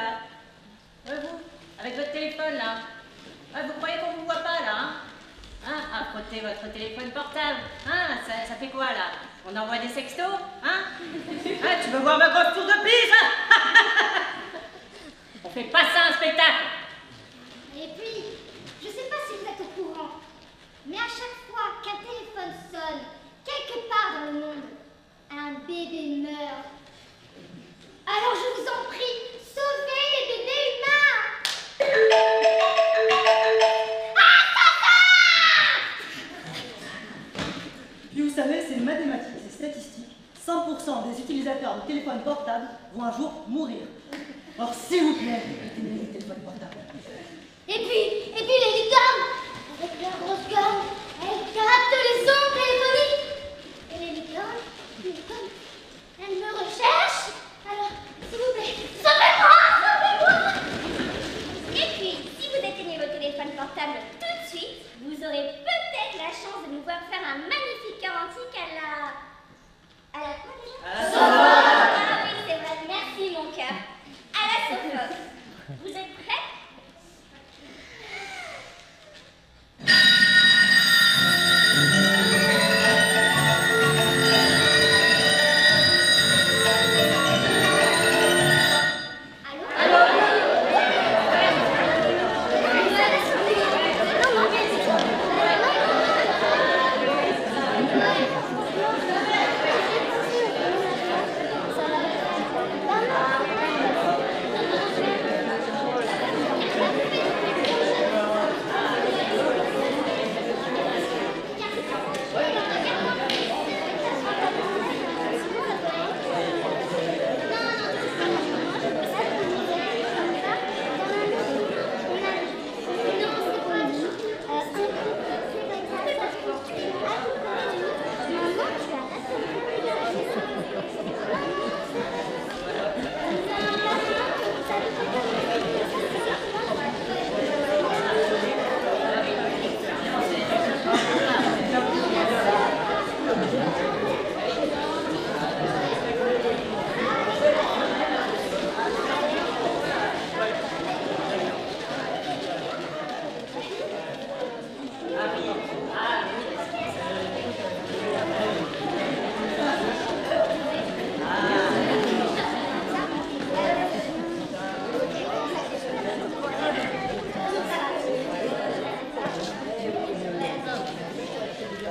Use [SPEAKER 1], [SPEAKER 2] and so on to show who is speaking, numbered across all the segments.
[SPEAKER 1] là. Vous, avec votre téléphone, là. Vous croyez qu'on vous voit pas, là, hein? À frotter votre téléphone portable. Hein? Ça fait quoi, là? On envoie des sextos, hein? Tu veux voir ma grosse tour de pise, hein? On fait pas ça un spectacle.
[SPEAKER 2] Et puis, je sais pas si vous êtes au courant, mais à chaque fois qu'un téléphone sonne, quelque part dans le monde, un bébé meurt. Alors je vous en prie, sauvez les bébés humains!
[SPEAKER 3] Puis vous savez, c'est mathématique, c'est statistique. 100% des utilisateurs de téléphones portables vont un jour mourir. Alors s'il vous plaît, éteignez les téléphones portables.
[SPEAKER 2] Et puis les licornes, avec leurs grosses cornes, elles captent les ondes téléphoniques. Et les licornes, elles me recherchent. Alors, s'il vous plaît, sauvez-moi, sauvez-moi! Et puis, si vous éteignez votre téléphone portable tout de suite, vous aurez peut-être la chance de nous voir faire un magnifique cœur antique à la quoi déjà? Ah oui, c'est vrai, merci mon cœur. À la Sophocle. Vous êtes prêts?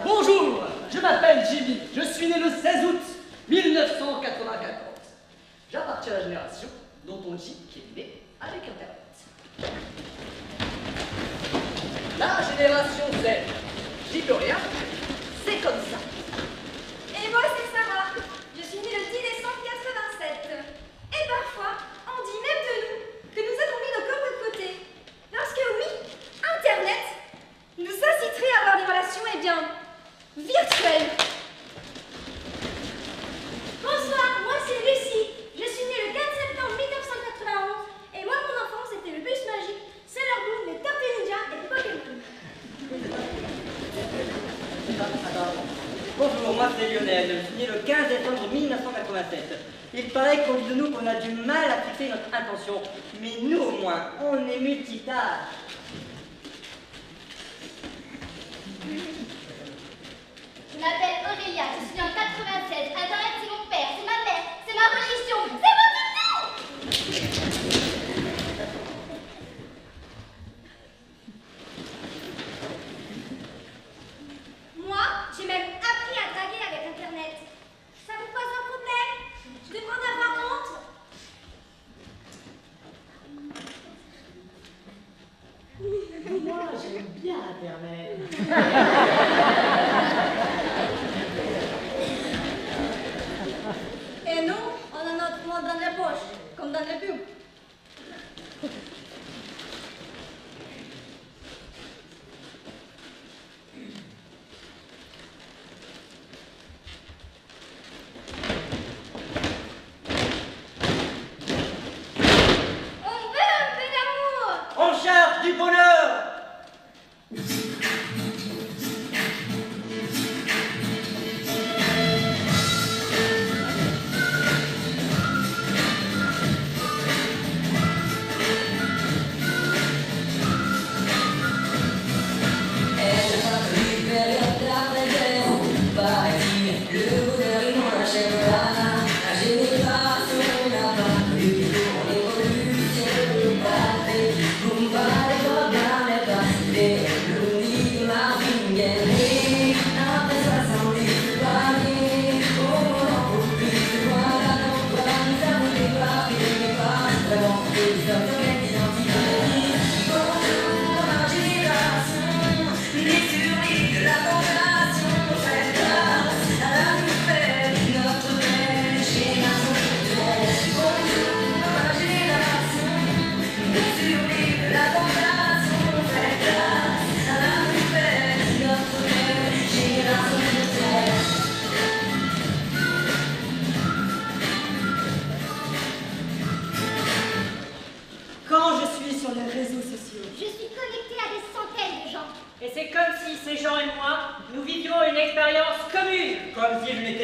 [SPEAKER 4] Bonjour, je m'appelle Jimmy, je suis né le 16 août 1994. J'appartiens à la génération dont on dit qu'il est né avec Internet. La génération Z, je dis plus rien, c'est comme ça.
[SPEAKER 5] Et moi, c'est Sarah. Je suis née le 10 décembre 87. Et parfois, on dit même de nous que nous avons mis nos corps de côté. Parce que oui, Internet nous inciterait à avoir des relations, eh bien, virtuelles.
[SPEAKER 2] Bonsoir, moi c'est Lucie. Je suis née le 4 septembre 1991 et moi mon enfance c'était le bus magique, Sailor Moon, les Tortues Ninja et Pokémon.
[SPEAKER 6] Bonjour, moi c'est Lionel, je suis né le 15 décembre 1987. Il paraît qu'on dit de nous qu'on a du mal à fixer notre intention, mais nous au moins, on est multitâches.
[SPEAKER 2] Je m'appelle Aurélia, je suis née en 96. Internet c'est mon père, c'est ma mère, c'est ma religion, c'est mon toutou!
[SPEAKER 5] Moi, j'ai même appris à draguer avec Internet. Ça vous pose un problème? Je devrais en avoir honte?
[SPEAKER 3] Moi, j'aime bien Internet.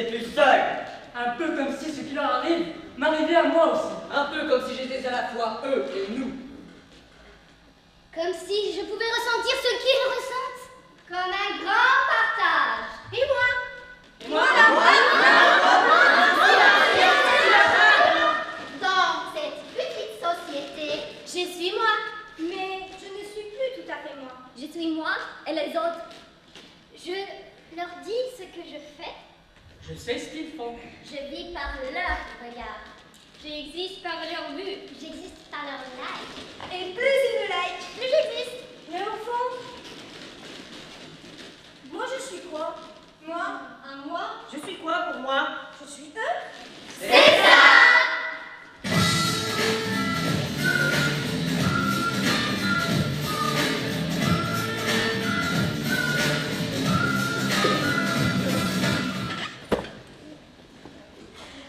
[SPEAKER 6] n'étais plus seul.
[SPEAKER 4] Un peu comme si ce qui leur arrive m'arrivait à moi aussi.
[SPEAKER 7] Un peu comme si j'étais à la fois eux et nous.
[SPEAKER 2] Comme si je pouvais ressentir ce qu'ils ressentent. Comme un grand partage. Et moi? Dans cette petite société, je suis moi.
[SPEAKER 5] Mais je ne suis plus tout à fait moi.
[SPEAKER 2] Je suis moi et les autres. Je leur dis ce que je fais.
[SPEAKER 4] Je sais ce qu'ils font.
[SPEAKER 2] Je vis par leur regard. J'existe par leur vue. J'existe par leur like.
[SPEAKER 5] Et plus ils me like,
[SPEAKER 2] Plus j'existe.
[SPEAKER 5] mais au fond, moi je suis quoi? Moi, un moi,
[SPEAKER 1] Je suis quoi pour moi?
[SPEAKER 5] je suis eux.
[SPEAKER 2] C'est ça.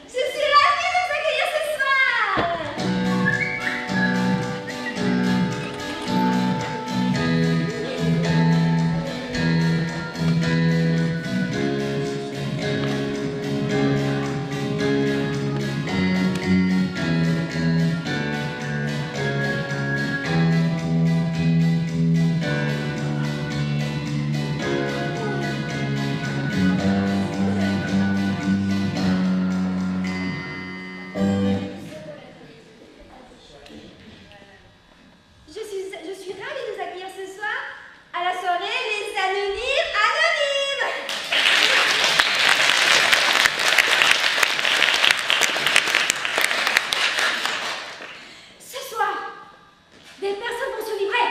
[SPEAKER 5] Je suis ravie de vous accueillir ce soir. Je suis ravie de vous accueillir ce soir à la soirée Les Anonymes Anonymes. Ce soir, des personnes vont se livrer.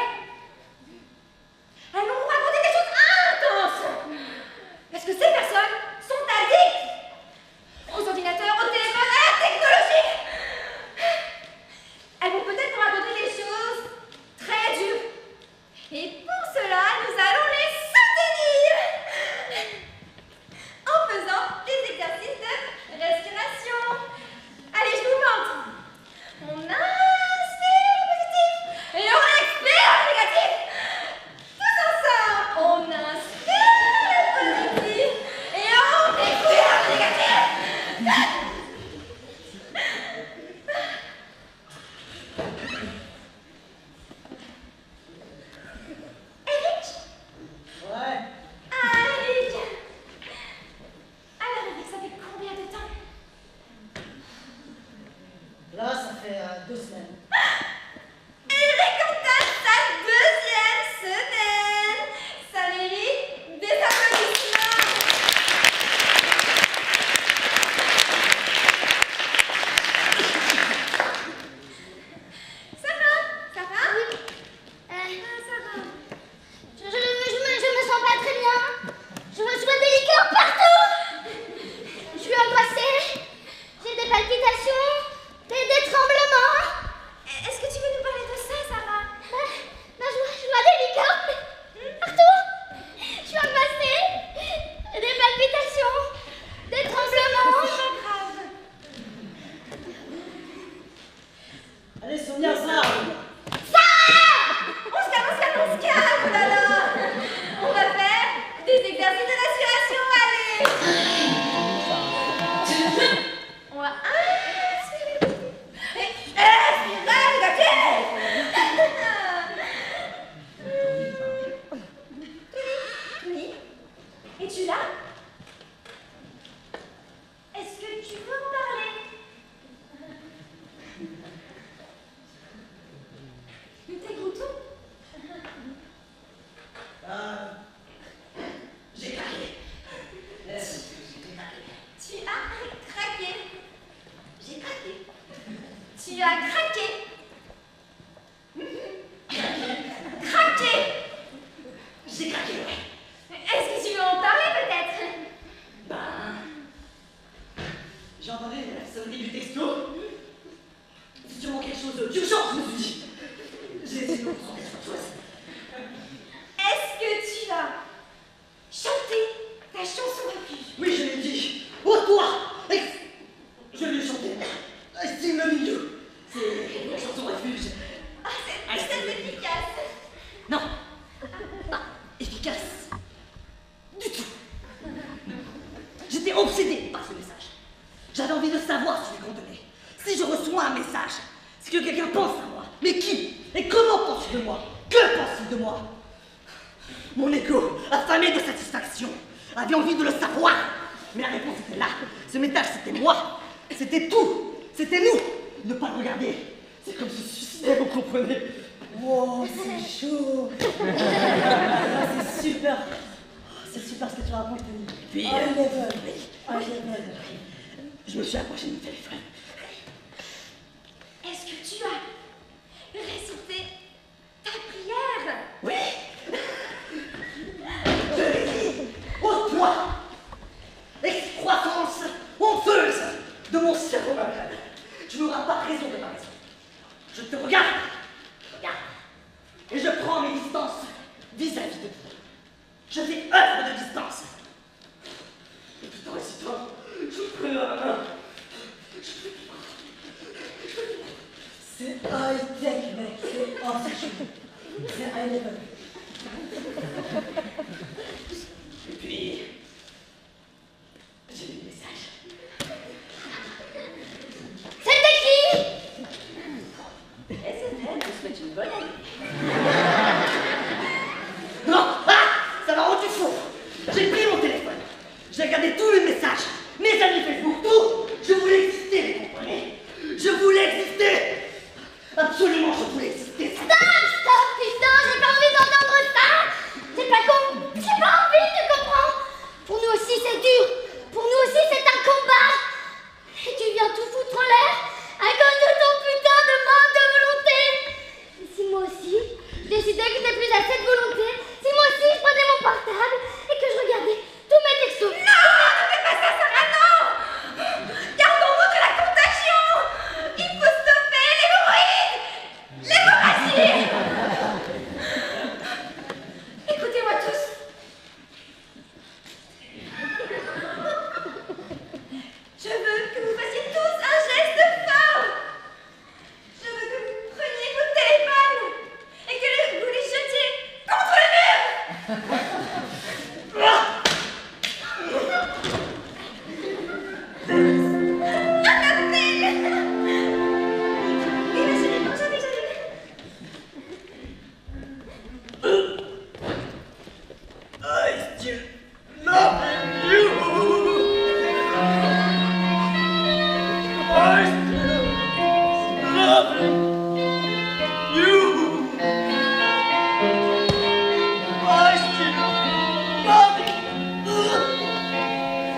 [SPEAKER 5] Elles vont vous raconter des choses intenses. Parce que ces personnes sont addictes aux ordinateurs, au téléphone, à la technologie. Elles vont peut-être vous raconter des choses très dures. Et pour cela, nous allons les soutenir en faisant des exercices de respiration. Allez, je vous montre. On inspire le positif et on expire le négatif. Tous ensemble, on inspire le positif et on expire le négatif. Eric,
[SPEAKER 3] Ouais.
[SPEAKER 5] Eric. Alors, Eric, ça fait combien de temps?
[SPEAKER 3] Là, ça fait 2 semaines.
[SPEAKER 5] Eric entame sa deuxième semaine. Ça mérite des applaudissements. Ça va? Ça va?
[SPEAKER 2] Oui.
[SPEAKER 5] Ça va.
[SPEAKER 2] Je me sens pas très bien. Je reçois des liqueurs partout. Je suis angoissée. J'ai des palpitations, des tremblements.
[SPEAKER 5] Est-ce que tu veux nous parler de ça, Sarah?
[SPEAKER 2] Non, je vois des liqueurs partout. Je suis angoissée. Des palpitations, des tremblements.
[SPEAKER 5] C'est pas grave.
[SPEAKER 3] Allez, Sonia, ça.
[SPEAKER 5] On se calme, oh là là. On va faire des exercices de respiration, allez. On va inspirer. Et expirer le négatif. Oui. Es-tu là? Est-ce que tu veux en parler? Nous t'écoutons.
[SPEAKER 4] J'ai craqué. Merci, j'ai craqué.
[SPEAKER 5] Tu as craqué.
[SPEAKER 4] J'ai craqué.
[SPEAKER 5] Tu as craqué. Craqué.
[SPEAKER 4] J'ai craqué, ouais.
[SPEAKER 5] Est-ce que tu veux en parler peut-être?
[SPEAKER 4] J'ai entendu la sonnerie du texto. C'est sûrement quelque chose d'urgent, je me suis dit. J'ai essayé de me concentrer sur toi.
[SPEAKER 5] Est-ce que tu as chanté ta chanson refuge?
[SPEAKER 4] Oui, je l'ai dit. Oh, toi. Je l'ai chanté. Estime le milieu. C'est la chanson refuge.
[SPEAKER 5] Ah, c'est très efficace.
[SPEAKER 4] Non, pas efficace du tout. J'étais obsédée par
[SPEAKER 3] J'avais envie de savoir ce qu'il contenait. Si je reçois un message, c'est que quelqu'un pense à moi. Mais qui? Et comment pense-t-il de moi? Que pense-t-il de moi? Mon ego, affamé de satisfaction, avait envie de le savoir. Mais la réponse était là. Ce message, c'était moi. C'était tout. C'était nous. Ne pas le regarder. C'est comme se suicider, vous comprenez? Wow, c'est chaud. C'est super. C'est super ce que tu racontes, Denis. Puis, je me suis approché de mon téléphone.
[SPEAKER 5] Est-ce que tu as récité ta prière?
[SPEAKER 3] Oui. Ô toi, excroissance honteuse de mon cerveau malade, tu n'auras pas raison de ma raison. Je te regarde, et je prends mes distances vis-à-vis de toi. Je fais œuvre de distance. Et tout en récitant, je prenais la main. C'est high-tech, mec. C'est high level. Et puis, j'ai des messages.
[SPEAKER 2] C'était qui?
[SPEAKER 1] Et c'est elle, je souhaite une bonne année.
[SPEAKER 3] Non! Ah! Ça m'a rendu fou! J'ai pris mon téléphone. J'ai regardé tous les messages, mes amis Facebook, tout! Je voulais exister, vous comprenez? Je voulais exister! Absolument, je voulais exister!
[SPEAKER 2] Stop, putain, j'ai pas envie d'entendre ça. J'ai pas envie de comprendre. Pour nous aussi, c'est dur. Pour nous aussi, c'est un combat. Et tu viens tout foutre en l'air à cause de ton putain de manque de volonté. Et si moi aussi, je décidais que j'étais plus assez de volonté, si moi aussi, je prenais mon portable et que je regardais tous mes textos.
[SPEAKER 5] Non, ne fais pas ça, Sarah, non! Gardons-nous de la contagion! Il faut stopper l'hémorroïde! L'hémorragie! Écoutez-moi tous. Je veux que vous fassiez tous un geste fort. Je veux que vous preniez vos téléphones et que vous les jetiez contre le mur.
[SPEAKER 3] I still love you! I still love you! I still love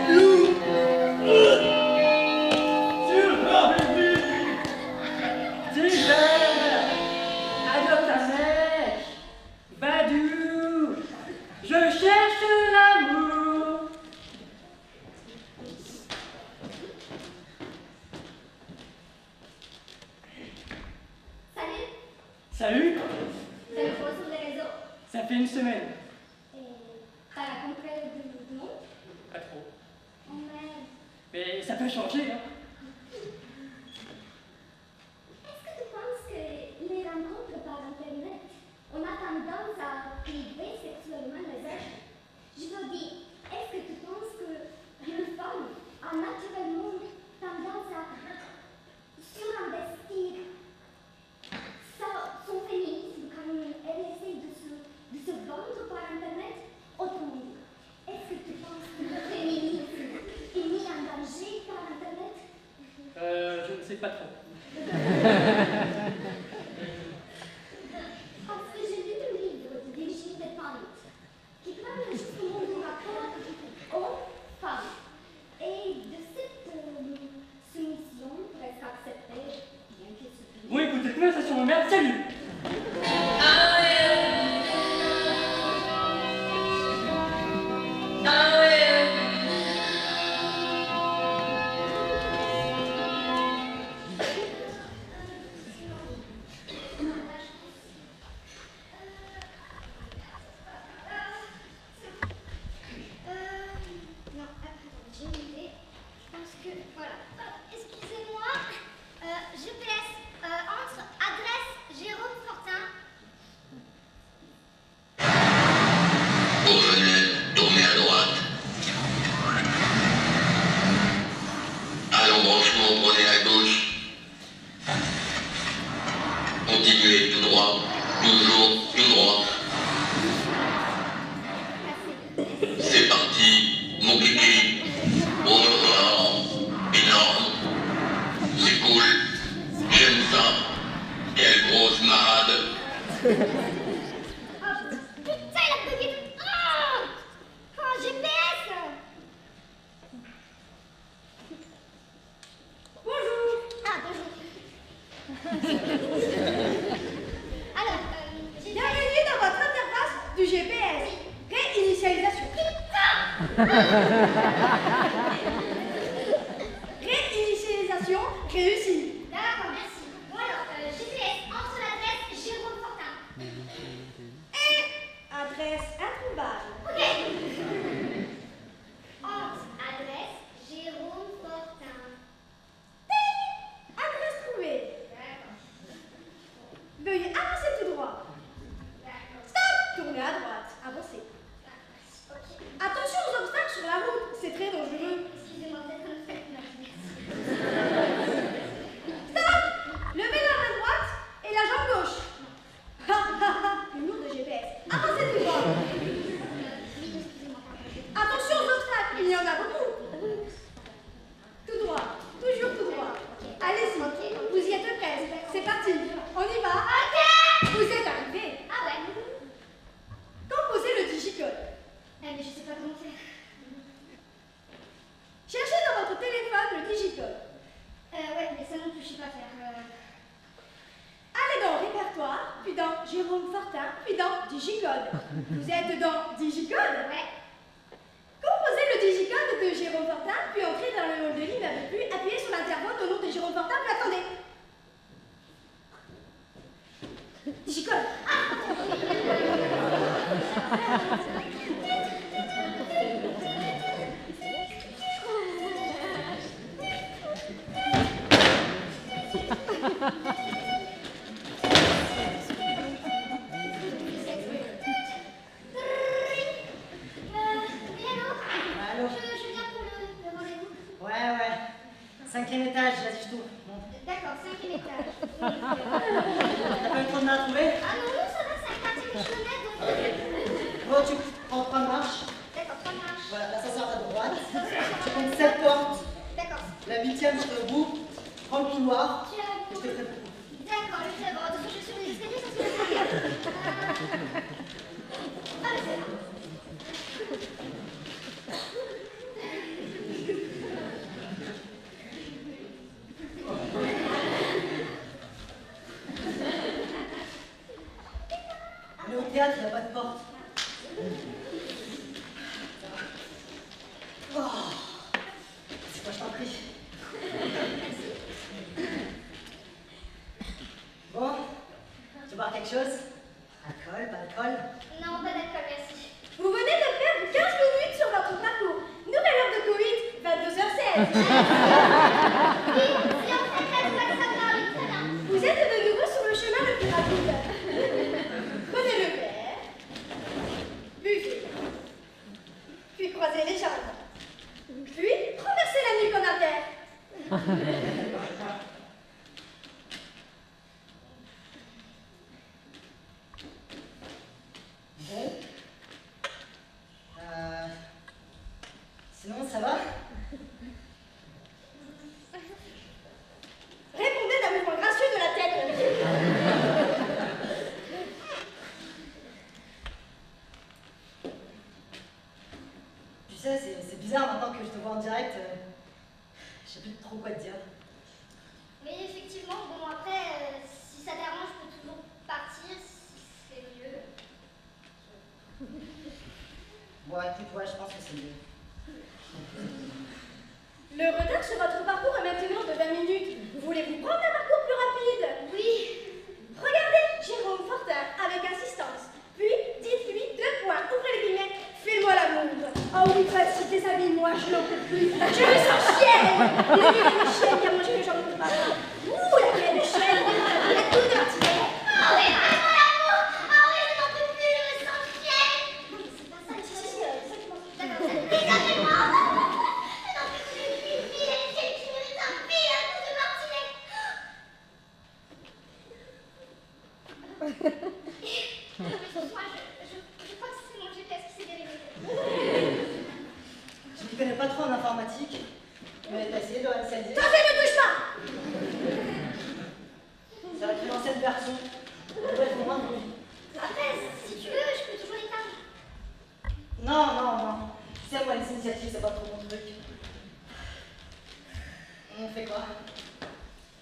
[SPEAKER 3] you! Still loving me!
[SPEAKER 6] Divers, adopte un mec, Badou, je cherche l'amour.
[SPEAKER 2] Salut,
[SPEAKER 6] Salut,
[SPEAKER 2] c'est le post sur les réseaux.
[SPEAKER 6] ça fait une semaine.
[SPEAKER 2] Et t'as rencontré du monde?
[SPEAKER 6] Pas trop.
[SPEAKER 2] Oh merde.
[SPEAKER 6] Mais ça peut changer, hein.
[SPEAKER 2] Est-ce que tu penses que les rencontres par Internet, on a tendance à priver sexuellement les êtres? Je veux dire, est-ce que tu penses qu'une femme a naturellement tendance à surinvestir son féminisme quand elle essaie de se vendre par Internet? Autrement dit, est-ce que tu penses que le féminisme est mis en danger par Internet?
[SPEAKER 6] Je ne sais pas trop.
[SPEAKER 2] Parce que j'ai lu le livre de Virginie Despentes qui parle justement du rapport homme-femme et de cette soumission presque acceptée, bien que ce
[SPEAKER 6] Bon, écoute, cette conversation m'emmerde, salut.
[SPEAKER 8] embranchement, prenez à gauche. Continuez tout droit, toujours tout droit. C'est parti, mon kiki. Bon, énorme. C'est cool. J'aime ça. Quelle grosse marade.
[SPEAKER 2] Oh, putain, il a bugué. Oh, oh, GPS.
[SPEAKER 5] Bonjour.
[SPEAKER 2] Ah, bonjour. Alors,
[SPEAKER 5] Bienvenue dans votre interface du GPS. Réinitialisation. Réinitialisation réussie.
[SPEAKER 2] d'accord, merci. Bon alors, GPS entre l'adresse Jérôme Fortin.
[SPEAKER 5] Et adresse introuvable.
[SPEAKER 2] Ok. Entre adresse Jérôme Fortin.
[SPEAKER 5] Adresse trouvée.
[SPEAKER 2] D'accord.
[SPEAKER 5] Veuillez avancer tout droit.
[SPEAKER 2] D'accord.
[SPEAKER 5] Stop. Tournez à droite. Avancez.
[SPEAKER 2] Ok.
[SPEAKER 5] Attention aux obstacles sur la route. C'est très dangereux.
[SPEAKER 2] Excusez-moi, peut-être un fait. Merci.
[SPEAKER 5] Stop. Levez la main droite et la jambe gauche. Ha ha ha. Humour de GPS. Avancez tout droit.
[SPEAKER 2] Oui, excusez-moi, pardon.
[SPEAKER 5] Attention aux obstacles. Il y en a beaucoup. Tout droit. Toujours tout droit. Allez-y. Vous y êtes presque. C'est parti. On y va.
[SPEAKER 2] Ok.
[SPEAKER 5] Vous êtes arrivé.
[SPEAKER 2] Ah ouais.
[SPEAKER 5] Composez le digicode.
[SPEAKER 2] Mais je sais pas comment faire.
[SPEAKER 5] Cherchez dans votre téléphone le digicode.
[SPEAKER 2] Ouais, mais ça non plus, je sais pas faire.
[SPEAKER 5] Allez dans répertoire, puis dans Jérôme Fortin, puis dans digicode. Vous êtes dans digicode.
[SPEAKER 2] Ouais.
[SPEAKER 5] Composez le digicode de Jérôme Fortin, puis entrez dans le hall de l'immeuble, puis appuyez sur l'interphone au nom de Jérôme Fortin, puis attendez. Digicode.
[SPEAKER 2] Oui, allô.
[SPEAKER 1] Allô.
[SPEAKER 2] Je viens pour le rendez-vous.
[SPEAKER 1] Ouais. 5e étage, vas-y, je t'ouvre. Bon.
[SPEAKER 2] D'accord, 5e étage.
[SPEAKER 1] T'as pas eu trop de mal à trouver?
[SPEAKER 2] Ah non, ça va, c'est un quartier Michonnette, donc...
[SPEAKER 1] Bon, tu prends 3 marches.
[SPEAKER 2] D'accord, 3 marches.
[SPEAKER 1] Voilà, l'ascenseur à droite. Tu comptes 7 portes.
[SPEAKER 2] D'accord.
[SPEAKER 1] La 8e, je te au bout. Prends le couloir.
[SPEAKER 2] Tu as
[SPEAKER 1] Je te ferai le coup.
[SPEAKER 2] D'accord, je sais. Bon, de toute façon, je suis sur les escaliers, ça se fait bien. Ah, mais c'est là.
[SPEAKER 1] On est au théâtre, il n'y a pas de porte. Oh. C'est quoi, je t'en prie. Bon, tu veux boire quelque chose? Alcool, pas d'alcool?
[SPEAKER 2] Non, pas d'alcool, merci.
[SPEAKER 5] Vous venez de perdre 15 minutes sur votre parcours. Nouvelle heure de Covid, 22h16.
[SPEAKER 2] Oui, si on fait pas de quoi, ça va, oui, très bien.
[SPEAKER 5] Vous êtes de nouveau sur le chemin le plus rapide. Prenez le verre, buvez, puis croisez les jambes, puis renversez la nuque en arrière.
[SPEAKER 1] Bon. Sinon, ça va?
[SPEAKER 5] Répondez d'un mouvement gracieux de la tête.
[SPEAKER 1] Tu sais, c'est bizarre maintenant que je te vois en direct. Je sais plus trop quoi te dire.
[SPEAKER 2] Oui, effectivement, bon, après, si ça t'arrange, je peux toujours partir, si c'est mieux.
[SPEAKER 1] Bon, écoute, ouais, je pense que c'est mieux.
[SPEAKER 5] Le retard sur votre parcours est maintenant de 20 minutes. Voulez-vous prendre un parcours plus rapide?
[SPEAKER 2] Oui.
[SPEAKER 5] Regardez Jérôme Fortin avec insistance. Puis dites-lui 2 points, ouvrez les guillemets, fais-moi la montre. Oh oui, vas-y, déshabille-moi, je n'en peux plus. Je me sens chienne. Il a une chienne qui a mangé le jambon de papa. Ouh, la belle chienne, la toute entière.
[SPEAKER 2] Ah oui, vraiment l'amour. Ah oui, je n'en peux plus, je me sens fière. Non, mais c'est pas ça,
[SPEAKER 5] Si, c'est ça que je pense.
[SPEAKER 2] D'accord, ça déshabille-moi. Je n'en peux plus, fille, elle est qui mérite un
[SPEAKER 3] Mais t'as essayé de réinitialiser?
[SPEAKER 2] Toi, ne touche pas!
[SPEAKER 3] Ça va être une ancienne version. Bref, au moins, oui.
[SPEAKER 2] Après, si tu veux, je peux toujours l'éteindre.
[SPEAKER 3] Non, non, non. Tu sais, moi, les initiatives, c'est pas trop mon truc. On fait quoi?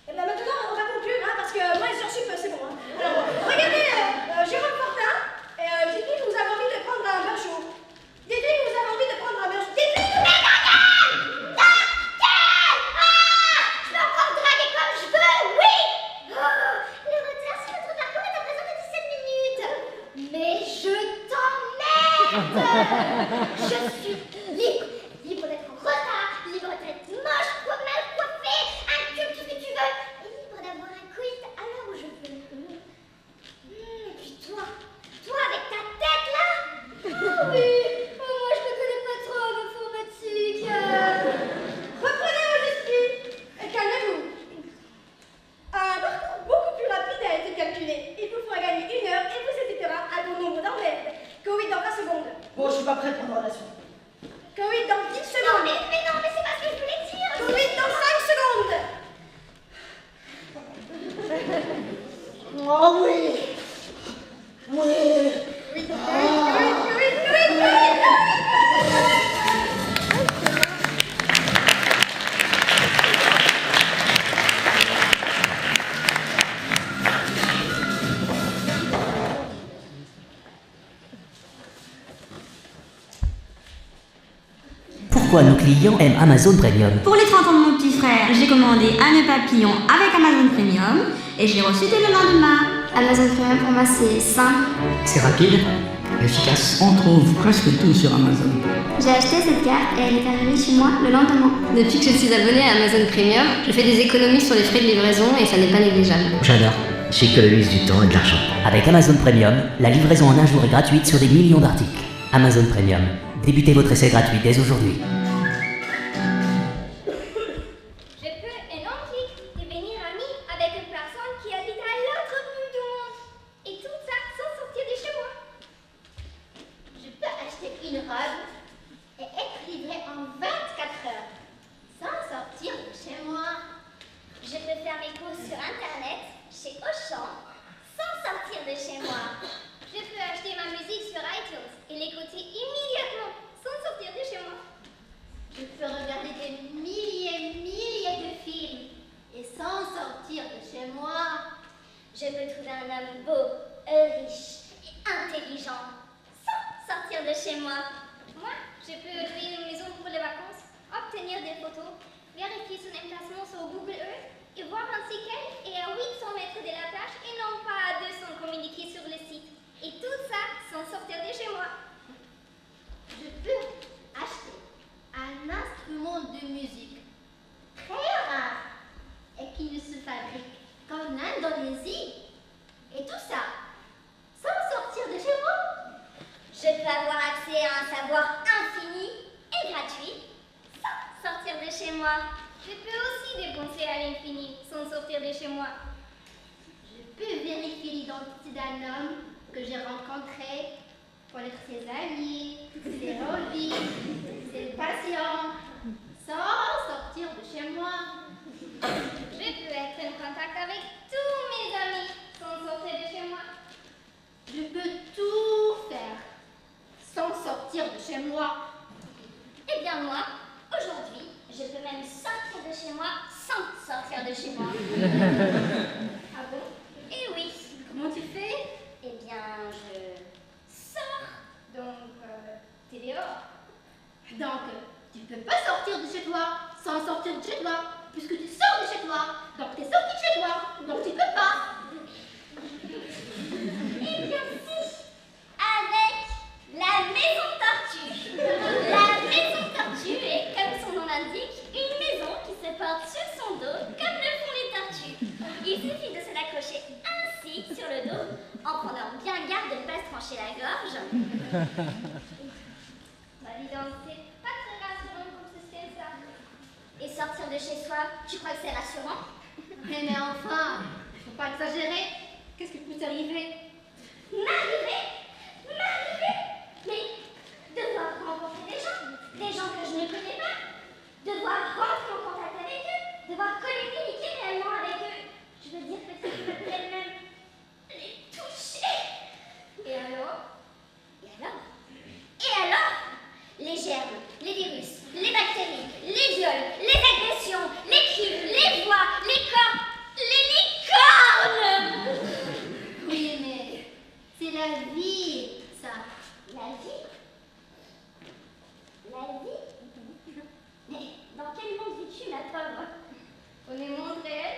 [SPEAKER 5] Et bien maintenant, on va conclure, hein, parce que moi, les sursup, c'est bon. Hein. Alors, regardez, Jérôme Fortin, dites-lui que vous avez envie de prendre un bain chaud. Dites-lui que vous avez envie de prendre un bain chaud. Dites-lui que vous...
[SPEAKER 2] Je peux encore draguer comme je veux, oui! Le retard sur notre parcours est à présent de 17 minutes. Mais je t'emmerde! Je suis libre. Libre d'être en retard, libre d'être moche, mal coiffée, un cul, tout ce que tu veux. Et libre d'avoir un quiz à l'heure où je veux. Et puis toi avec ta tête là? Oh oui, moi je ne connais pas trop en informatique.
[SPEAKER 5] Reprenez vos esprits et calmez-vous. Un parcours beaucoup plus rapide a été calculé. Il vous fera gagner 1 heure et vous évitera un bon nombre d'emmerdes. Covid dans 20 secondes.
[SPEAKER 3] Bon, je suis pas prête pour une relation.
[SPEAKER 5] Covid dans 10
[SPEAKER 2] Non
[SPEAKER 5] secondes.
[SPEAKER 2] mais non, mais c'est pas ce que je voulais dire.
[SPEAKER 5] Covid dans 5 secondes.
[SPEAKER 3] Oh oui! Oui!
[SPEAKER 9] Pourquoi nos clients aiment Amazon Premium?
[SPEAKER 10] Pour les 30 ans de mon petit frère, j'ai commandé un nœud papillon avec Amazon Premium et je l'ai reçu dès le lendemain.
[SPEAKER 11] Amazon Premium pour moi c'est simple.
[SPEAKER 12] C'est rapide, efficace. On trouve presque tout sur Amazon.
[SPEAKER 11] J'ai acheté cette carte et elle est arrivée chez moi le lendemain. Depuis que je suis abonnée à Amazon Premium, je fais des économies sur les frais de livraison et ça n'est pas négligeable.
[SPEAKER 9] J'adore.
[SPEAKER 12] J'économise du temps et de l'argent.
[SPEAKER 9] Avec Amazon Premium, la livraison en un jour est gratuite sur des millions d'articles. Amazon Premium. Débutez votre essai gratuit dès aujourd'hui.
[SPEAKER 2] Je peux et non clic devenir amie avec une personne qui habite à l'autre bout du monde. Et tout ça sans sortir de chez moi. Je peux acheter une robe et être livrée en 24 heures sans sortir de chez moi. Je peux faire mes courses sur internet, chez Auchan, sans sortir de chez moi. Je peux acheter ma musique sur iTunes et l'écouter immédiatement, sans sortir de chez moi. Je peux regarder des milliers de films et sans sortir de chez moi. Je peux trouver un homme beau, riche et intelligent, sans sortir de chez moi. Moi, je peux louer une maison pour les vacances, obtenir des photos, vérifier son emplacement sur Google Earth et voir ainsi qu'elle est à 800 mètres de la plage et non pas à 200 communiqués sur le site. Et tout ça sans sortir de chez moi. Je peux acheter un instrument de musique très rare et qui ne se fabrique qu'en Indonésie. Et tout ça sans sortir de chez moi. Je peux avoir accès à un savoir infini et gratuit sans sortir de chez moi. Je peux aussi dépenser à l'infini sans sortir de chez moi. Je peux vérifier l'identité d'un homme que j'ai rencontré, connaître ses amis, ses hobbies, ses passions, sans sortir de chez moi. Je peux être en contact avec tous mes amis sans sortir de chez moi. Je peux tout faire sans sortir de chez moi. Eh bien moi, aujourd'hui, je peux même sortir de chez moi sans sortir de chez moi. Ah bon? Eh oui. Comment tu fais? Eh bien, je sors. Donc, t'es dehors. Donc, tu peux pas sortir de chez toi sans sortir de chez toi, puisque tu sors de chez toi. Donc, t'es sorti de chez toi. Donc, tu peux pas. Eh bien, si. Avec la maison tortue. La maison tortue est, comme son nom l'indique, une maison qui se porte sur son dos comme le font les tortues. Il suffit de se l'accrocher ainsi sur le dos en prenant bien garde de ne pas se trancher la gorge. Bah dis donc, c'est pas très rassurant comme système ça. Et sortir de chez soi, tu crois que c'est rassurant? Mais enfin, faut pas exagérer. Qu'est-ce qui peut t'arriver? M'arriver? Mais devoir rencontrer des gens que je ne connais pas, devoir rentrer en tu n'as pas voir. On est monde réel.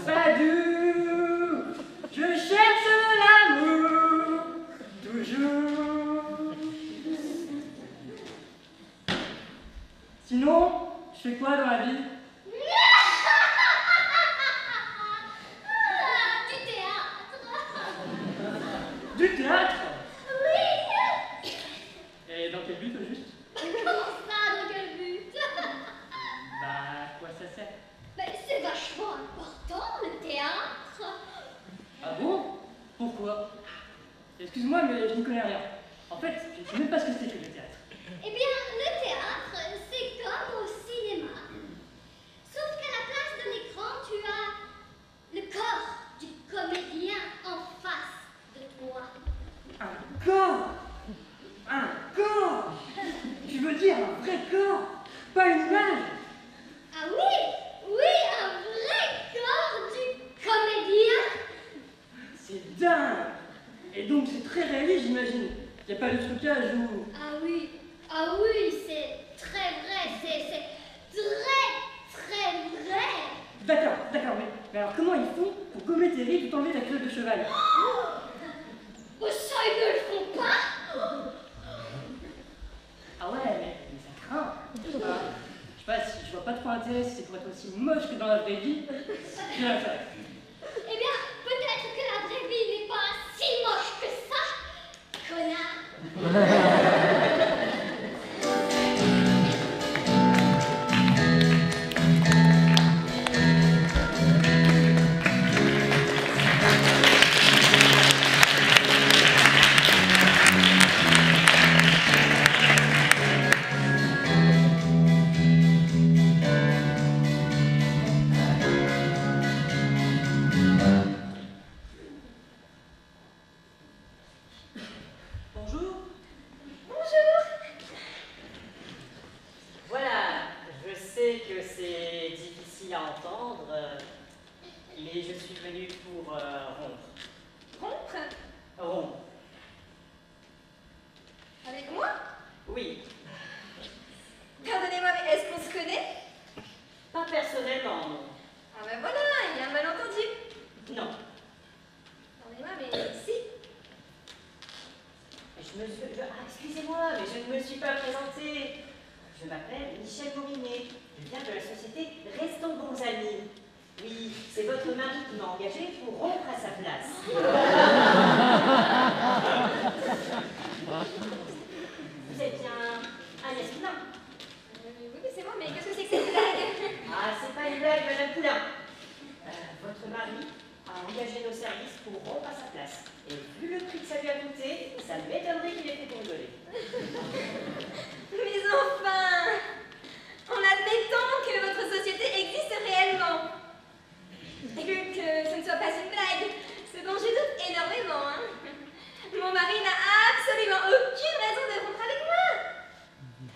[SPEAKER 6] Badou, je cherche l'amour, toujours. Sinon, je fais quoi dans la vie?
[SPEAKER 2] Du théâtre.
[SPEAKER 6] Du théâtre?
[SPEAKER 2] Oui.
[SPEAKER 6] Et dans quel but au juste?
[SPEAKER 2] Comment ça, dans quel but?
[SPEAKER 6] Bah, à quoi ça sert?
[SPEAKER 2] Ben, c'est vachement important, le théâtre.
[SPEAKER 6] Ah bon? Pourquoi? Excuse-moi, mais je n'y connais rien. En fait, je ne sais même pas ce que c'est que le théâtre.
[SPEAKER 2] Eh bien, le théâtre, c'est comme au cinéma. Sauf qu'à la place de l'écran, tu as le corps du comédien en face de toi.
[SPEAKER 6] Un corps? Un corps? Tu veux dire un vrai corps? Pas une image?
[SPEAKER 2] Ah oui, oui, un vrai corps du comédien.
[SPEAKER 6] C'est dingue! Et donc c'est très réaliste, j'imagine. Il n'y a pas de trucage ou...
[SPEAKER 2] Ah oui, c'est très vrai, c'est très vrai.
[SPEAKER 6] D'accord, mais alors comment ils font pour gommer tes rides tout enlever ta queue de cheval?
[SPEAKER 2] Oh, ça, ils ne le font pas.
[SPEAKER 6] Ah ouais, mais ça craint. Je sais pas, si je vois pas trop intérêt si c'est pour être aussi moche que dans la vraie vie, je vais la faire.
[SPEAKER 2] Eh bien, peut-être que la vraie vie n'est pas si moche que ça, connard.
[SPEAKER 1] Mais je suis venue pour rompre.
[SPEAKER 5] Rompre?
[SPEAKER 1] Rompre.
[SPEAKER 5] Avec moi?
[SPEAKER 1] Oui.
[SPEAKER 5] Pardonnez-moi, mais est-ce qu'on se connaît?
[SPEAKER 1] Pas personnellement, non.
[SPEAKER 5] Ah ben voilà, il y a un malentendu.
[SPEAKER 1] Non.
[SPEAKER 5] Pardonnez-moi, mais si.
[SPEAKER 1] excusez-moi, mais je ne me suis pas présentée. Je m'appelle Michel Morinet. Je viens de la société Restons bons amis. Oui, c'est votre mari qui m'a engagée pour rompre à sa place. Vous êtes bien Agnès Poulain?
[SPEAKER 5] Oui, mais c'est moi, mais qu'est-ce que c'est que cette blague?
[SPEAKER 1] Ah, c'est pas une blague, Madame Poulain. Votre mari a engagé nos services pour rompre à sa place. Et vu le prix que ça lui a coûté, ça m'étonnerait qu'il ait fait pour rigoler.
[SPEAKER 5] Mais enfin, en admettant que votre société existe réellement, et que ce ne soit pas une blague, ce dont je doute énormément, hein. Mon mari n'a absolument aucune raison de rompre avec moi.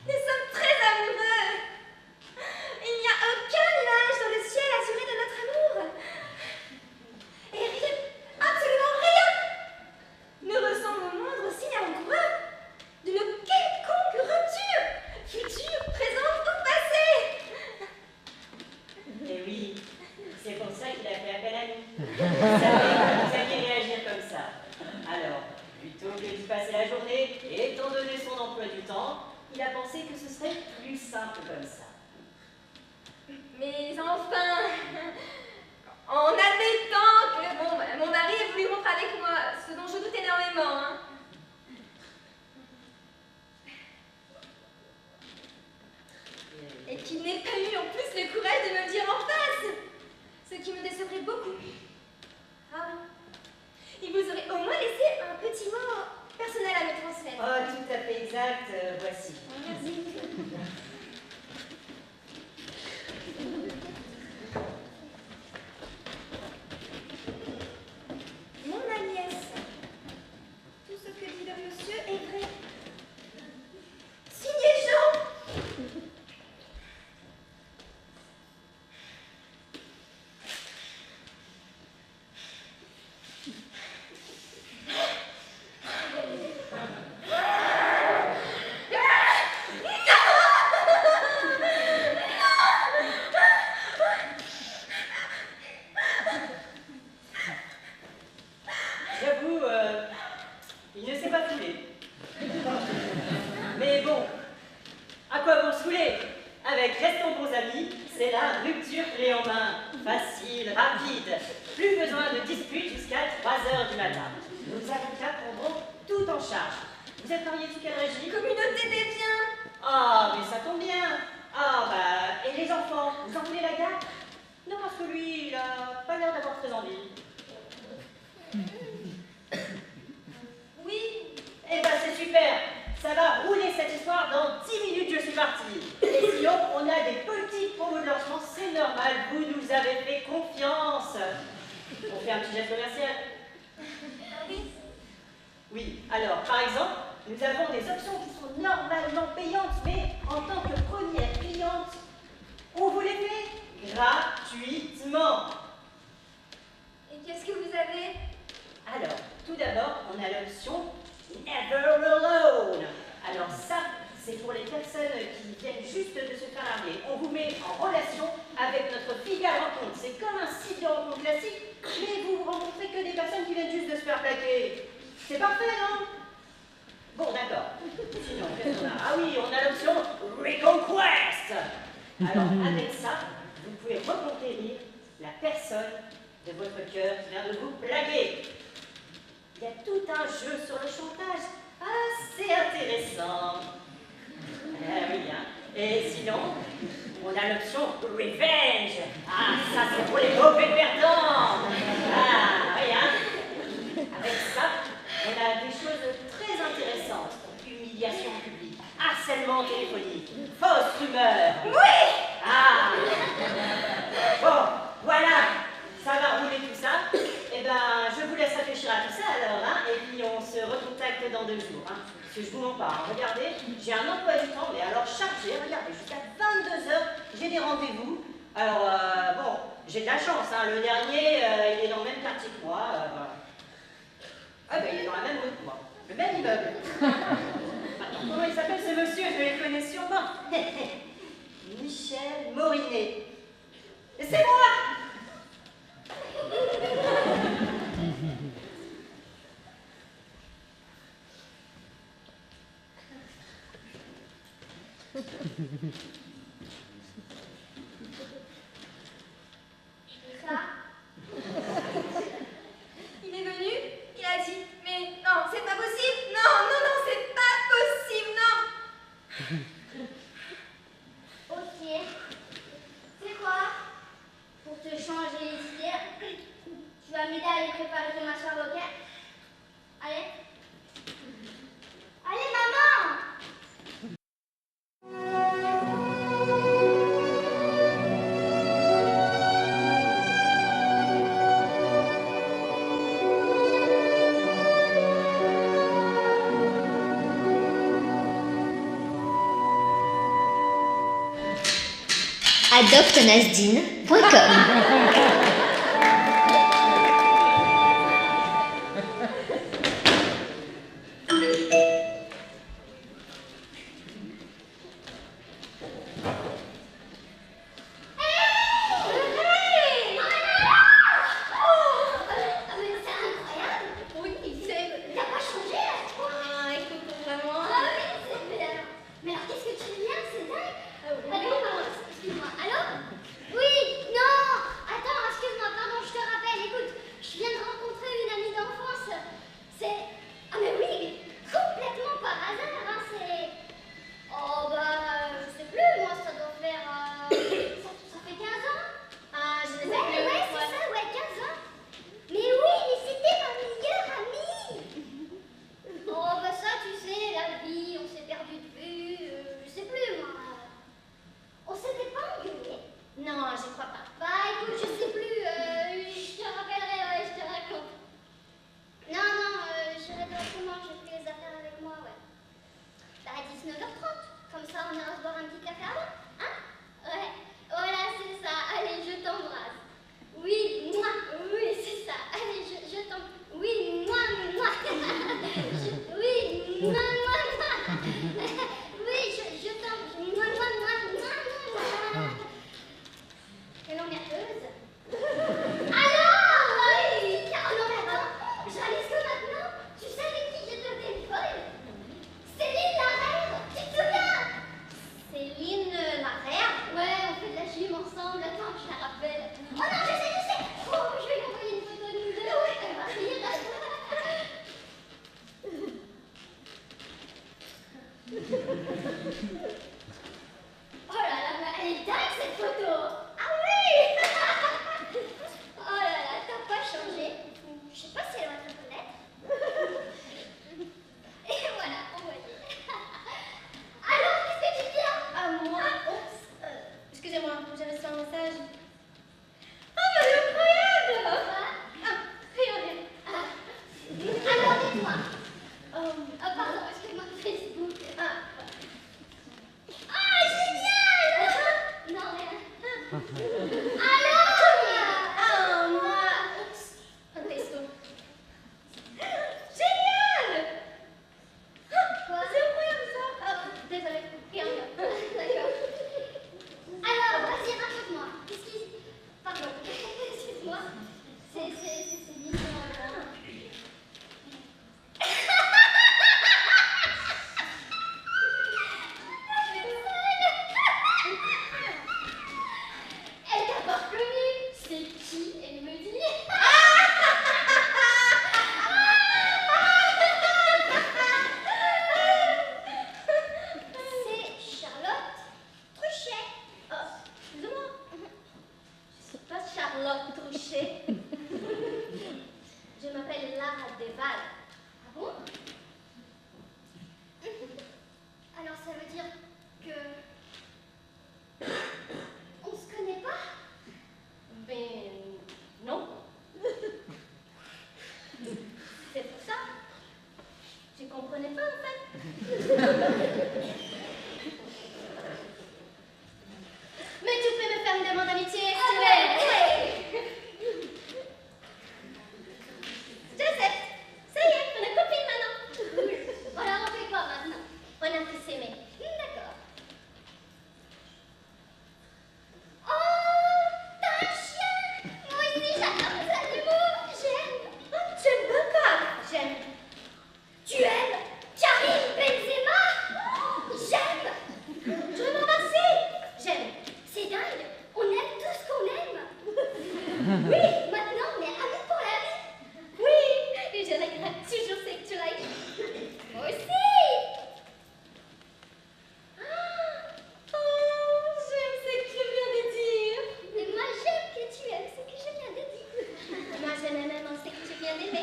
[SPEAKER 5] Nous sommes très amoureux. Il n'y a aucun nuage dans le ciel assuré de notre amour. Et rien, absolument rien, ne ressemble au moindre signe avant-coureur d'une quelconque rupture, future, présente ou passée.
[SPEAKER 1] Eh oui, c'est pour ça qu'il a fait appel à nous. Vous savez que vous alliez réagir comme ça. Alors, plutôt que d'y passer la journée, et étant donné son emploi du temps, il a pensé que ce serait plus simple comme ça.
[SPEAKER 5] Mais enfin, en admettant que mon mari ait voulu rompre avec moi, ce dont je doute énormément, hein. Et qu'il n'ait pas eu en plus le courage de me le dire en face, ce qui me décevrait beaucoup. Ah oui. Il vous aurait au moins laissé un petit mot personnel à me transmettre.
[SPEAKER 1] Oh, tout à fait exact, voici.
[SPEAKER 5] Merci.
[SPEAKER 1] dispute jusqu'à 3h du matin. Nos avocats prendront tout en charge. Vous êtes mariés sous quel régime?
[SPEAKER 5] Communauté des biens.
[SPEAKER 1] Ah, mais ça tombe bien. Ah, bah, et les enfants, vous en voulez la garde? Non, parce que lui, il a pas l'air d'avoir très envie.
[SPEAKER 5] Oui.
[SPEAKER 1] Eh ben, c'est super. Ça va rouler cette histoire. Dans 10 minutes, je suis partie. Et sinon, on a des petits promos de lancement. C'est normal, vous nous avez fait confiance. On fait un petit geste commercial.
[SPEAKER 5] Oui.
[SPEAKER 1] Oui, alors, par exemple, nous avons des options qui sont normalement payantes, mais en tant que première cliente, on vous les fait gratuitement.
[SPEAKER 5] Et qu'est-ce que vous avez?
[SPEAKER 1] Alors, tout d'abord, on a l'option Never Alone. Alors ça, c'est pour les personnes qui viennent juste de se faire larguer. On vous met en relation avec notre Figa Rencontre. C'est comme un site de rencontre classique, mais vous rencontrez que des personnes qui viennent juste de se faire plaquer. C'est parfait, non? Bon, d'accord. Sinon, qu'est-ce qu'on a? Ah oui, on a l'option Reconquest. Alors, avec ça, vous pouvez reconquérir la personne de votre cœur qui vient de vous plaguer. Il y a tout un jeu sur le chantage. Assez intéressant. Oui, hein. Et sinon, on a l'option Revenge. Ah, ça c'est pour les mauvais perdants. Ah, oui, hein. Avec ça, on a des choses très intéressantes. Humiliation publique, harcèlement téléphonique, fausse rumeur.
[SPEAKER 5] Oui.
[SPEAKER 1] Ah. Bon, voilà. Ça va rouler tout ça. Eh ben, je vous laisse réfléchir à tout ça alors, hein, et puis on se recontacte dans 2 jours, hein, parce que je vous mens pas. Hein. Regardez, j'ai un emploi du temps, mais alors chargé, regardez, jusqu'à 22h, j'ai des rendez-vous. Alors, bon, j'ai de la chance, hein, le dernier, il est dans le même quartier que moi, voilà. Ah ben, il est dans la même rue que moi, le même immeuble. Attends, comment il s'appelle ce monsieur? Je le connais sûrement. Michel Morinet. Et c'est moi!
[SPEAKER 5] Ça. Il est venu, il a dit, mais non, c'est pas possible, non, non, non, c'est pas possible, non.
[SPEAKER 2] Ok. C'est quoi? Pour te changer les idées, tu vas m'aider à aller préparer ton mâchoire vocale. Allez. Allez, maman!
[SPEAKER 11] adoptenasdine.com.
[SPEAKER 2] Oui, non,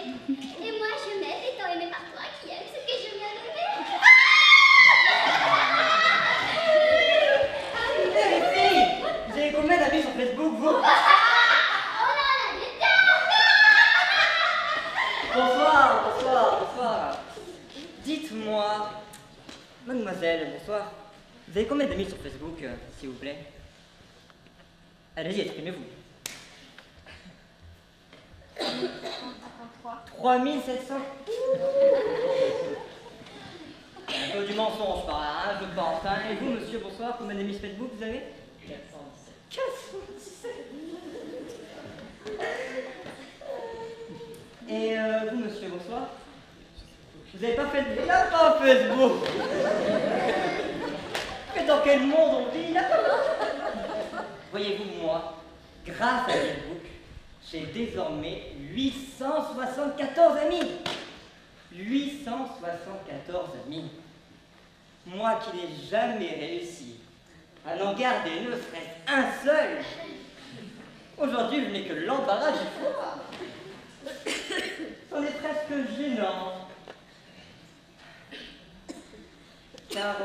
[SPEAKER 2] Et moi, je m'aime étant aimée par toi qui aime ce que je viens d'aimer.
[SPEAKER 6] Hé les filles, vous avez combien d'amis sur Facebook, vous?
[SPEAKER 2] On en a des
[SPEAKER 6] Bonsoir, bonsoir, bonsoir. Dites-moi, mademoiselle, bonsoir. Vous avez combien d'amis sur Facebook, s'il vous plaît? Allez-y, exprimez-vous. 3700. Un peu du mensonge par là, hein, je pense. Hein. Et vous, monsieur, bonsoir, combien d'amis sur Facebook vous avez? 417. Et vous, monsieur, bonsoir. Vous n'avez pas fait de... Il n'a pas Facebook. Mais dans quel monde on vit? Il n'a pas... Voyez-vous, moi, grâce à Facebook, j'ai désormais 874 amis. 874 amis. Moi qui n'ai jamais réussi à n'en garder ne serait-ce un seul. Aujourd'hui, je n'ai que l'embarras du choix. C'en est presque gênant. Car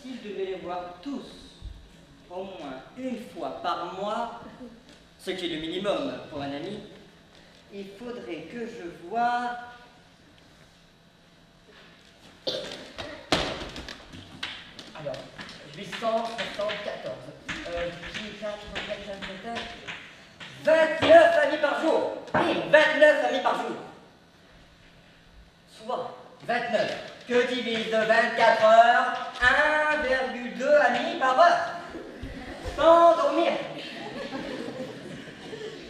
[SPEAKER 6] si je devais les voir tous, au moins une fois par mois, ce qui est le minimum pour un ami, il faudrait que je voie... Alors, 874. 29 amis par jour. 29 amis par jour. Soit 29. Que divise de 24 heures 1,2 amis par heure. Sans dormir.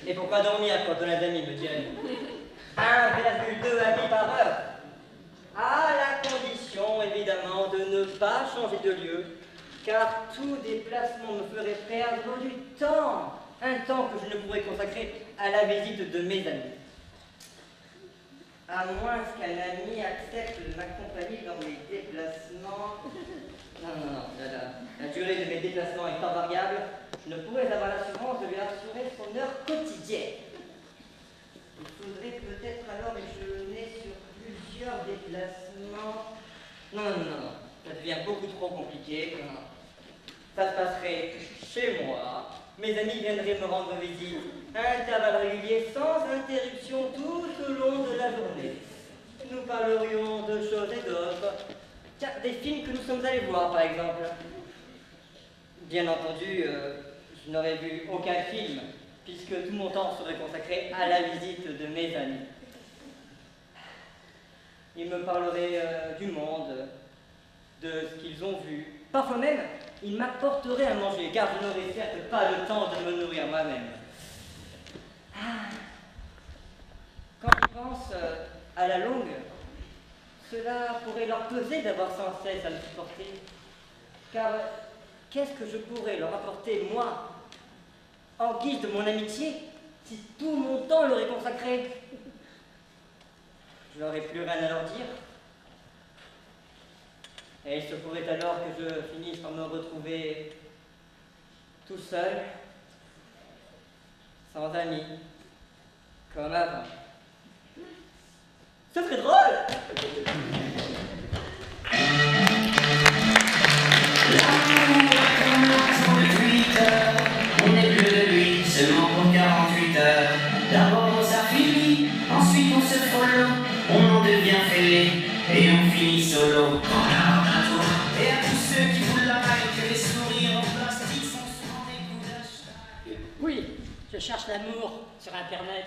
[SPEAKER 6] Et pourquoi dormir quand on a d'amis, me direz-vous? 1,2 amis par heure. À la condition, évidemment, de ne pas changer de lieu, car tout déplacement me ferait perdre du temps. Un temps que je ne pourrais consacrer à la visite de mes amis. À moins qu'un ami accepte de m'accompagner dans mes déplacements. Non, la durée de mes déplacements étant variable, je ne pourrais avoir l'assurance de lui assurer son heure quotidienne. Il faudrait peut-être alors échelonner sur plusieurs déplacements. Non, ça devient beaucoup trop compliqué. Ça se passerait chez moi. Mes amis viendraient me rendre visite à intervalles réguliers sans interruption tout au long de la journée. Nous parlerions de choses et d'autres. Tiens, des films que nous sommes allés voir, par exemple. Bien entendu, je n'aurais vu aucun film, puisque tout mon temps serait consacré à la visite de mes amis. Ils me parleraient du monde, de ce qu'ils ont vu. Parfois même, ils m'apporteraient à manger, car je n'aurais certes pas le temps de me nourrir moi-même. Quand ils pensent à la longue, cela pourrait leur peser d'avoir sans cesse à me supporter. Car qu'est-ce que je pourrais leur apporter, moi, en guise de mon amitié, si tout mon temps leur est consacré? Je n'aurais plus rien à leur dire. Et il se pourrait alors que je finisse par me retrouver tout seul, sans amis, comme avant. Ce serait drôle!
[SPEAKER 13] On n'est plus de lui, seulement pour 48 heures. D'abord on s'affilie, ensuite on se follow, on en devient fêlé, et on finit solo. On a un tour, et à tous ceux qui vous la maille, que les sourires en plastique sont souvent des coups d'achat.
[SPEAKER 14] Oui, je cherche l'amour sur Internet.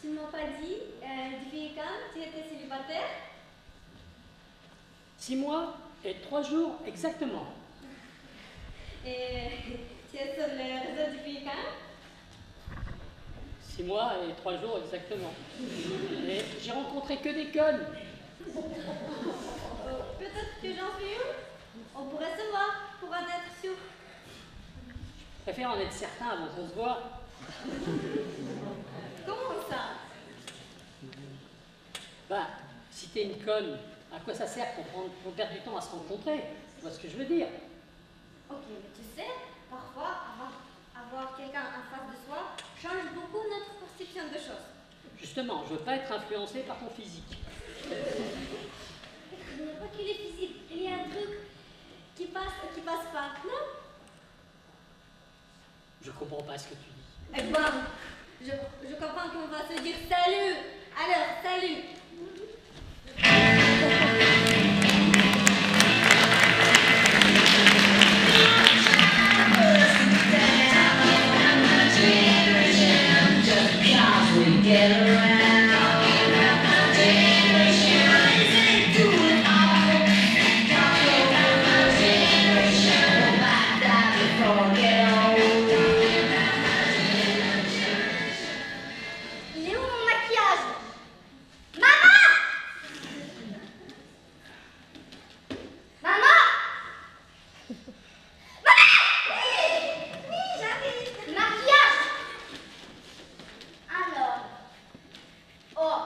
[SPEAKER 5] Tu ne m'as pas dit, depuis quand tu étais célibataire?
[SPEAKER 14] 6 mois et 3 jours exactement.
[SPEAKER 5] Et tu es sur les réseaux depuis quand?
[SPEAKER 14] 6 mois et 3 jours exactement. Et j'ai rencontré que des connes.
[SPEAKER 5] Peut-être que j'en suis une. On pourrait se voir pour en être sûr.
[SPEAKER 14] Je préfère en être certain avant qu'on se voit.
[SPEAKER 5] Comment ça?
[SPEAKER 14] Bah, si t'es une conne, à quoi ça sert pour perdre du temps à se rencontrer? Tu vois ce que je veux dire?
[SPEAKER 5] Ok, mais tu sais, parfois, avoir quelqu'un en
[SPEAKER 14] Justement, je veux pas être influencé par ton physique.
[SPEAKER 2] Il n'y a pas que les physiques, il y a un truc qui passe pas, non?
[SPEAKER 14] Je comprends pas ce que tu dis.
[SPEAKER 2] Eh ben, je comprends qu'on va se dire salut. Alors, salut. Il est où mon maquillage? Maman! Maman! Maman! Oui, j'arrive. Maquillage! Alors. Oh.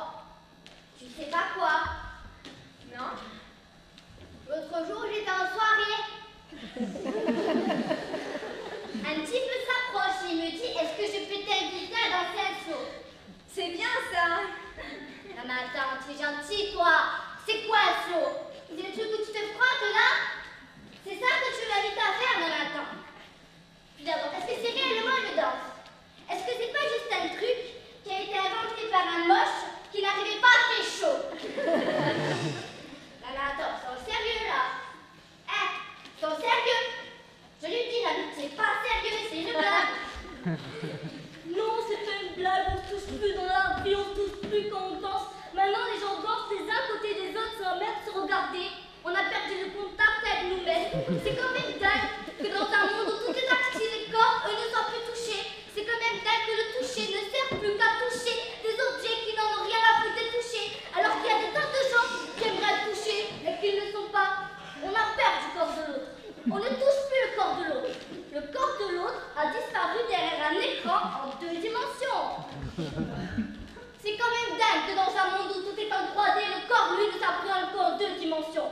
[SPEAKER 2] Tu sais pas quoi? Non. L'autre jour, j'étais en soirée. Un petit peu s'approche, il me dit, est-ce que je peux t'inviter à danser un slow? C'est bien ça. Non mais attends, tu es gentil toi. C'est quoi un slow? C'est le truc où tu te frottes là? C'est ça que tu m'invites à faire, non mais attends. Puis d'abord, est-ce que c'est réellement une danse? Est-ce que c'est pas juste un truc qui a été inventé par un moche qui n'arrivait pas à faire chaud? Non mais attends, sont sérieux là? Hein? Sont sérieux? Je lui dis, c'est pas sérieux, c'est une blague. Non, c'est pas une blague, on se touche plus dans la vie, on se touche plus quand on danse. Maintenant, les gens dansent les uns à côté des autres sans même se regarder. On a perdu le contact avec nous-mêmes. C'est quand même dingue que dans un monde où tout est actif, les corps, eux, ne soient plus touchés. C'est quand même dingue que le toucher ne sert plus qu'à toucher des objets qui n'en ont rien à foutre de toucher. Alors qu'il y a des tas de gens qui aimeraient toucher, mais qui ne le sont pas. On a peur du corps de l'autre. On ne touche plus le corps de l'autre. Le corps de l'autre a disparu derrière un écran en 2 dimensions. C'est quand même dingue que dans un monde où tout est en 3D, le corps, lui, ne s'appréhende qu'en 2 dimensions.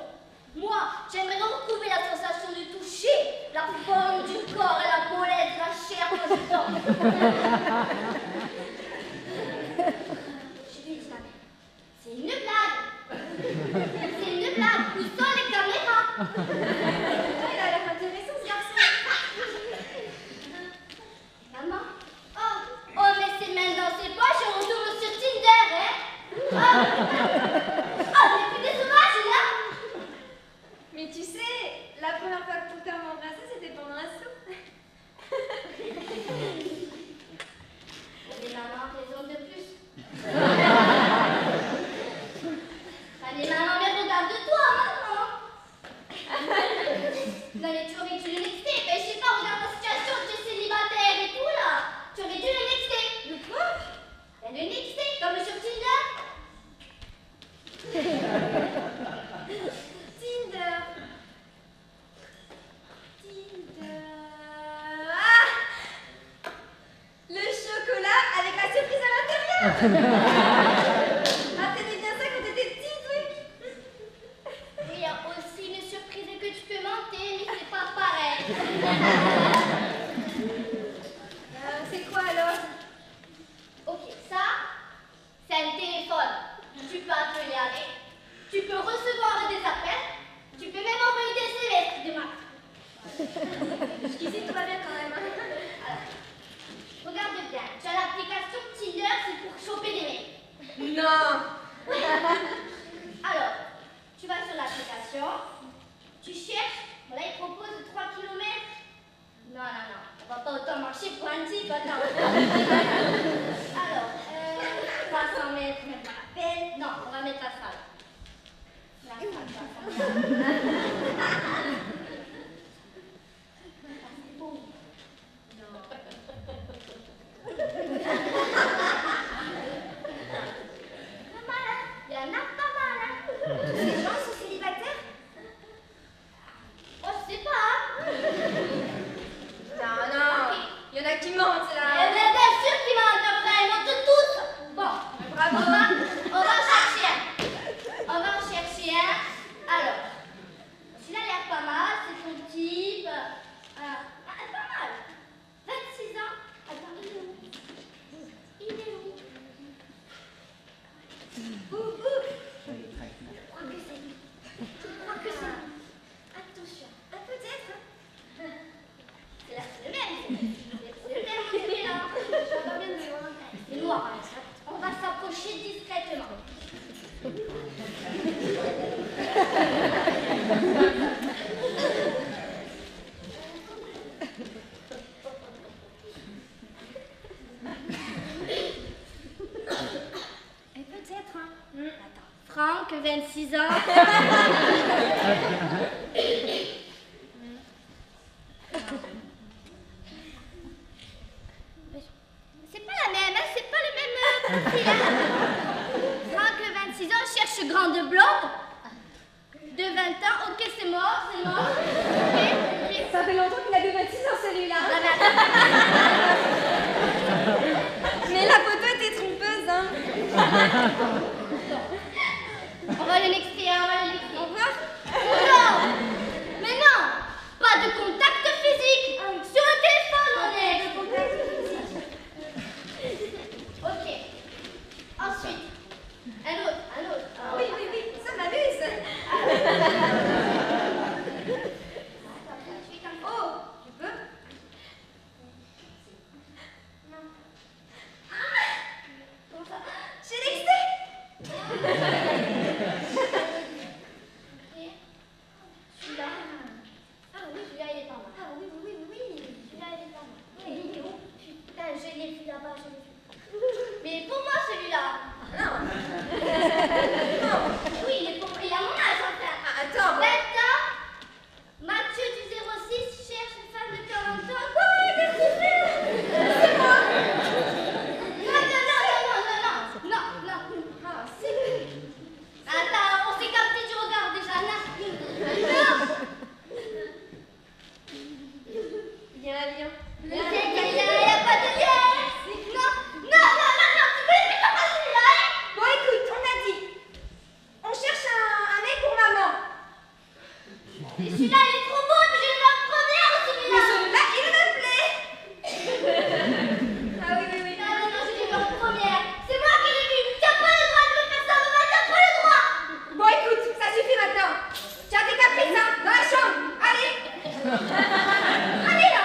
[SPEAKER 2] Moi, j'aimerais retrouver la sensation du toucher, la forme du corps et la mollesse de la chair quand je danse. Je lui dis, c'est une blague. C'est une blague. Où sont les caméras? Il a l'air intéressant ce garçon. Maman? Oh, mais c'est même dans ses poches et on tourne sur Tinder, hein? Oh, mais plus des sauvages là!
[SPEAKER 5] Mais tu sais, la première fois que ton père m'a embrassé, c'était pendant un saut.
[SPEAKER 2] Les mamans, raison de plus. Allez, maman, mais regarde-toi, maman! Non, mais tu aurais dû le nexter. Ben, je sais pas, regarde ta situation, tu es célibataire et tout là. Tu aurais dû le nexter. Le quoi? Ben, le nexter, comme sur Tinder.
[SPEAKER 5] Tinder. Ah! Le chocolat avec la surprise à l'intérieur. Ah, t'aimais bien ça quand t'étais petite, oui?
[SPEAKER 2] Il y a aussi une surprise que tu peux monter, mais c'est pas pareil.
[SPEAKER 5] C'est quoi alors?
[SPEAKER 2] Ok, ça, c'est un téléphone. Tu peux appeler avec. Tu peux recevoir des appels. Tu peux même envoyer des SMS demain.
[SPEAKER 5] Jusqu'ici, tout va bien quand même.
[SPEAKER 2] Alors, regarde bien. Tu as l'application Tinder, c'est pour choper des mecs.
[SPEAKER 5] Non.
[SPEAKER 2] Alors, tu vas sur l'application. Tu cherches. Là, il propose 3 km. Non. On va pas autant marcher pour un type, attends. Alors, 300 mètres, même pas la peine. Non, on va mettre la salle. La salle. C'est beau. Non. Pas mal, hein? Il y en a pas mal, hein? Tous ces gens sont célibataires? Oh, je sais pas, hein?
[SPEAKER 5] Non. Il y en a qui mentent là.
[SPEAKER 2] Eh bien, bien sûr qu'ils mentent, enfin, ils mentent tous. Bon, bravo, on va en chercher un. Alors, celui-là a l'air pas mal, c'est son type. Pas mal. 26 ans. Attends, il est où? Franck, 26 ans. C'est pas la même, hein, c'est pas le même profil. Hein. Franck, 26 ans, cherche grande blonde. De 20 ans, ok, c'est mort, c'est mort. Ok.
[SPEAKER 5] Ça fait longtemps qu'il a de 26 ans celui-là. Mais la photo était trompeuse, hein.
[SPEAKER 2] On va le l'extraire, on va le l'extraire. Au revoir. Non. Mais non. Pas de contact physique. Sur le téléphone, on est. De contact physique. Ok. Ensuite. Un autre.
[SPEAKER 5] Ah, oui, ça m'amuse. Oh, tu peux? Non. Comment ça? J'ai l'extrait.
[SPEAKER 2] Celui-là. Ah oui, celui-là, il est pas mal. Ah oui. Celui-là, il est pas mal. Oui. Putain, je l'ai vu là-bas, je l'ai vu. Mais pour moi, celui-là. Non. Oui, il est pour moi. Il a mon âge, enfin.
[SPEAKER 5] Attends.
[SPEAKER 2] 20 ans. Mathieu du 06 cherche une femme de 40 ans. Oh, qu'est-ce que tu fais? C'est moi. Non.
[SPEAKER 5] Ah, si.
[SPEAKER 2] Attends, on s'est capté du regard déjà. Non.
[SPEAKER 5] Il y a un lien.
[SPEAKER 2] Il n'y a pas de lien. Non, tu peux mais t'as pas celui-là.
[SPEAKER 5] Bon, écoute, on a dit. On cherche un mec pour maman.
[SPEAKER 2] Et celui-là, il est trop beau, mais je vais voir le premier, celui-là.
[SPEAKER 5] Mais celui-là, il me plaît. Ah oui.
[SPEAKER 2] Non, je vais voir le premier. C'est moi qui l'ai vu. T'as pas le droit de me faire ça, maman, t'as pas le droit.
[SPEAKER 5] Bon, écoute, ça suffit maintenant. Tu as tes caprices, hein, dans la chambre. Allez. Allez, là.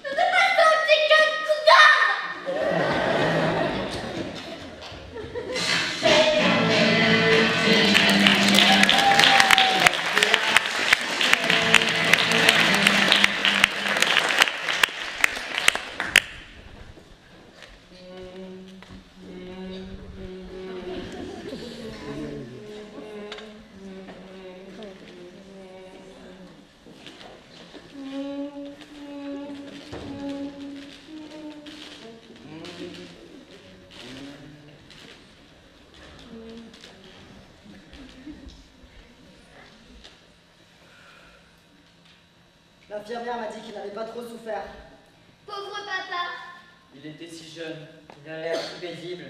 [SPEAKER 2] De toute façon, t'es qu'un cougar.
[SPEAKER 3] L'infirmière m'a dit qu'il n'avait pas trop souffert.
[SPEAKER 2] Pauvre papa.
[SPEAKER 6] Il était si jeune. Il a l'air si paisible.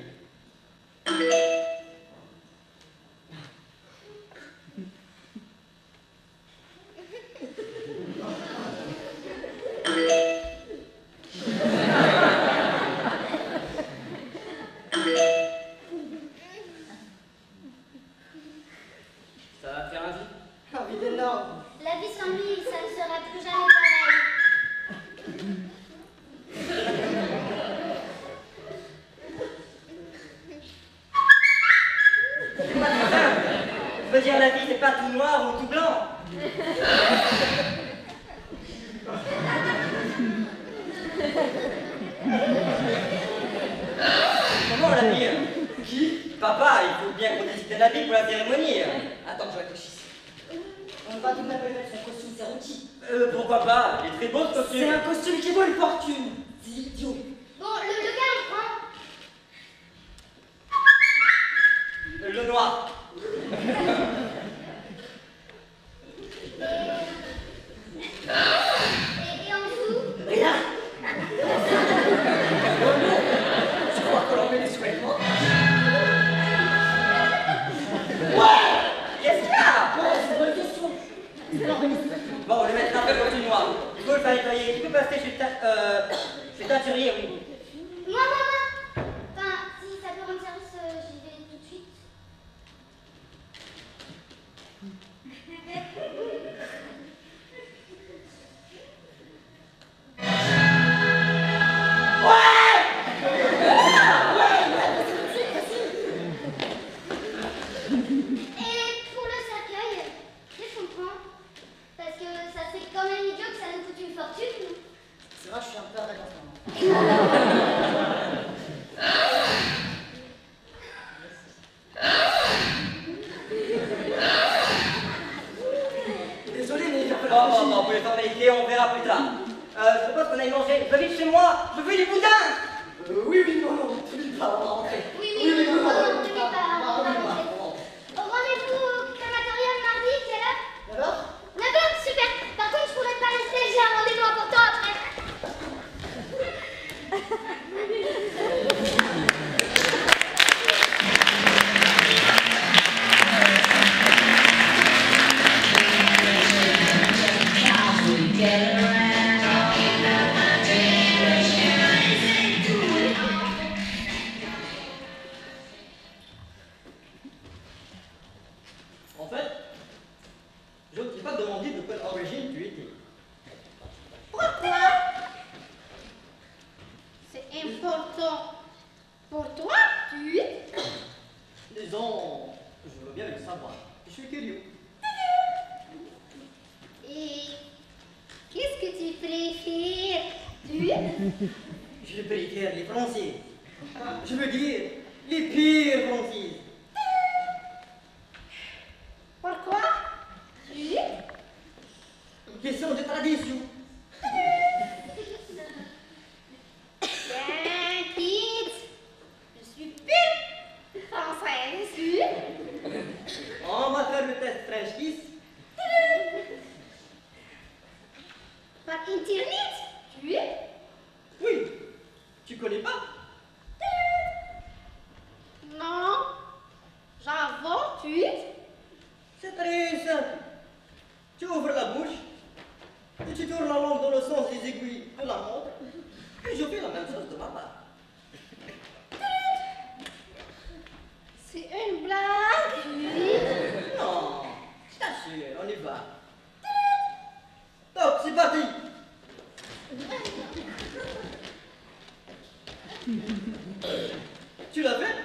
[SPEAKER 6] Ça va faire un vide.
[SPEAKER 3] Un vide énorme.
[SPEAKER 2] La vie sans lui, ça ne sera plus jamais pareil.
[SPEAKER 6] Je veux dire, la vie, c'est pas tout noir ou tout blanc. Comment on l'habille? Qui? Papa, il faut bien qu'on décide de l'habit pour la cérémonie.
[SPEAKER 3] Attends que je réfléchisse. On va tout de même mettre son costume Serruti.
[SPEAKER 6] Pourquoi pas? Il est très beau ce costume.
[SPEAKER 3] C'est un costume qui vaut une fortune. C'est idiot.
[SPEAKER 2] Bon, lequel on prend?
[SPEAKER 6] Le noir.
[SPEAKER 2] Et en dessous?
[SPEAKER 3] Rien. Je crois qu'on en met les sous-vêtements.
[SPEAKER 6] Ouais! Qu'est-ce qu'il y a?
[SPEAKER 3] Ouais, c'est une bonne question.
[SPEAKER 6] Bon, on va le mettre un peu comme du noir. Il faut le faire nettoyer. Tu peux passer chez le teinturier, oui.
[SPEAKER 2] Moi, maman. Enfin, si ça peut rendre service, j'y vais tout de suite.
[SPEAKER 6] qu'on aille manger. Je veux vite chez moi. Je veux du boudin.
[SPEAKER 4] Oui, non, t'oublies pas, on va rentrer.
[SPEAKER 2] Oui, n'oublie pas. Au rendez-vous au crématorium mardi, quelle heure?
[SPEAKER 4] 9h?
[SPEAKER 2] 9h, super. Par contre, je pourrais pas rester, j'ai un rendez-vous important après.
[SPEAKER 6] En fait, je ne t'ai pas demandé de quelle origine tu étais.
[SPEAKER 2] Pourquoi? C'est important. Pour toi, tu es...
[SPEAKER 6] Disons, je veux bien le savoir. Je suis curieux.
[SPEAKER 2] Et qu'est-ce que tu préfères? Tu es...
[SPEAKER 6] Je préfère les Français. Je veux dire, les pires Français.
[SPEAKER 2] Pourquoi? Tu es...
[SPEAKER 6] Une question de tradition.
[SPEAKER 2] T'inquiète, je suis pure française. Tu es...
[SPEAKER 6] On va faire le test French Kiss.
[SPEAKER 2] Par internet, tu es...
[SPEAKER 6] Oui, tu connais pas?
[SPEAKER 2] Non, j'avoue, tu es...
[SPEAKER 6] C'est très simple. Tu ouvres la bouche et tu tournes la langue dans le sens des aiguilles de la montre. Et je fais la même chose de ma part.
[SPEAKER 2] C'est une blague. Oui.
[SPEAKER 6] Non, je t'assure, on y va. Donc, c'est parti. Tu l'as fait?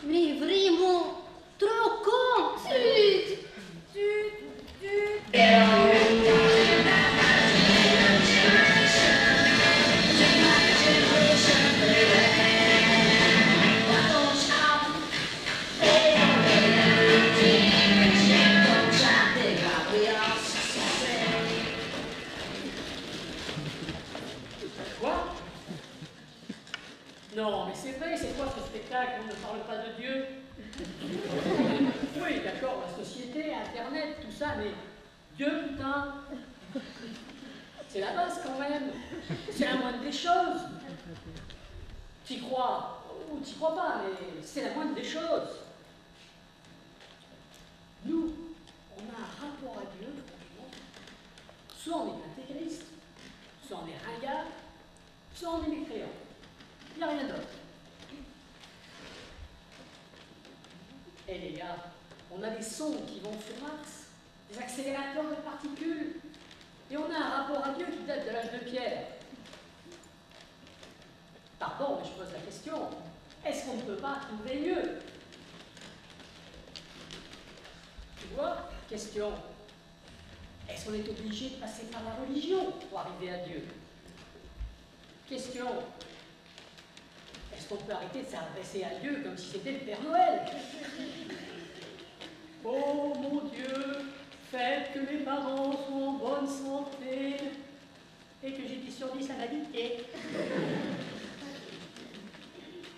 [SPEAKER 2] Mais vraiment, trop con.
[SPEAKER 14] Quoi? Non, mais c'est vrai, c'est quoi ce spectacle? On ne parle pas de Dieu. Oui, d'accord, la société, Internet, tout ça, mais Dieu, putain, c'est la base quand même. C'est la moindre des choses. T'y crois ou t'y crois pas, mais c'est la moindre des choses. Nous, on a un rapport à Dieu, franchement. Soit on est intégriste, soit on est ringard, soit on est mécréant. Il n'y a rien d'autre. Et les gars, on a des sondes qui vont sur Mars, des accélérateurs de particules, et on a un rapport à Dieu qui date de l'âge de pierre. Pardon, mais je pose la question, est-ce qu'on ne peut pas trouver mieux? Tu vois, question, est-ce qu'on est obligé de passer par la religion pour arriver à Dieu? Question, est-ce qu'on peut arrêter de s'adresser à Dieu comme si c'était le Père Noël? Oh mon Dieu, faites que mes parents soient en bonne santé et que j'ai 10 sur 10 à la dictée.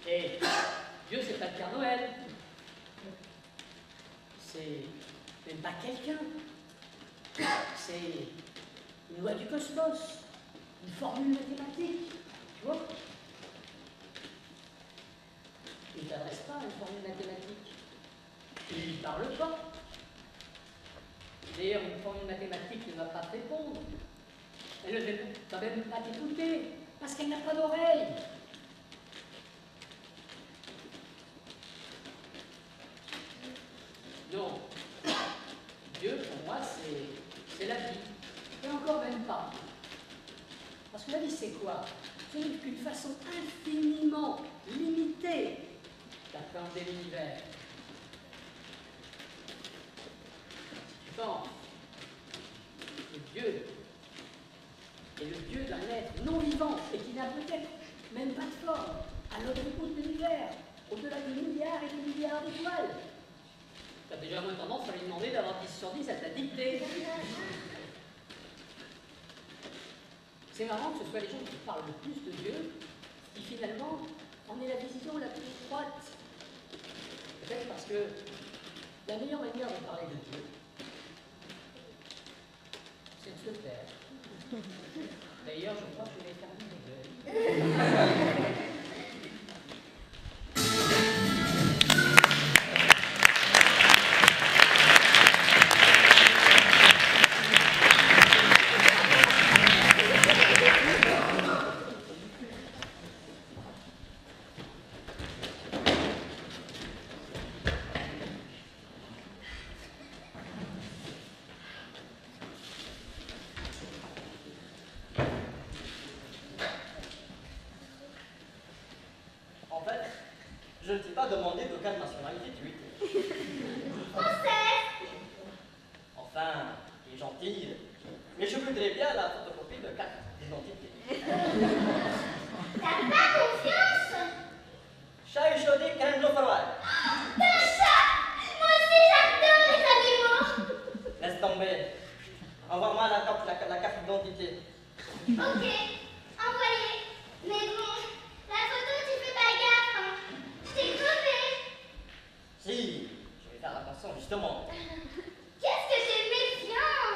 [SPEAKER 14] Et Dieu, c'est pas le Père Noël. C'est même pas quelqu'un. C'est une loi du cosmos, une formule mathématique, tu vois? Il ne t'adresse pas à une formule mathématique. Il ne lui parle pas. D'ailleurs, une formule mathématique ne va pas te répondre. Elle ne va même pas t'écouter, parce qu'elle n'a pas d'oreille. Non. Dieu, pour moi, c'est la vie. Et encore même pas. Parce que la vie, c'est quoi? Ce n'est qu'une façon infiniment limitée d'appréhender l'univers. Si tu penses que Dieu est le Dieu d'un être non vivant et qui n'a peut-être même pas de forme, à l'autre bout de l'univers, au-delà des milliards et des milliards d'étoiles, tu as déjà moins tendance à lui demander d'avoir 10 sur 10 à ta dictée. C'est marrant que ce soit les gens qui parlent le plus de Dieu qui finalement en est la vision la plus étroite. Peut-être parce que la meilleure manière de parler de Dieu, c'est de se taire. D'ailleurs, je crois que je vais terminer.
[SPEAKER 6] Je ne t'ai pas demandé de quelle nationalité tu étais.
[SPEAKER 2] Française.
[SPEAKER 6] Enfin, tu es gentille. Mais je voudrais bien la photocopie de carte d'identité.
[SPEAKER 2] T'as pas confiance?
[SPEAKER 6] Chat échaudé, crème d'eau froide.
[SPEAKER 2] T'as un chat? Moi aussi j'adore les animaux.
[SPEAKER 6] Laisse tomber. Envoie-moi la carte d'identité.
[SPEAKER 2] Ok, envoyé. Mais bon, la photo tu fais pas gaffe, hein. Je t'ai crevé.
[SPEAKER 6] Si, je vais faire attention justement.
[SPEAKER 2] Qu'est-ce que c'est méfiant.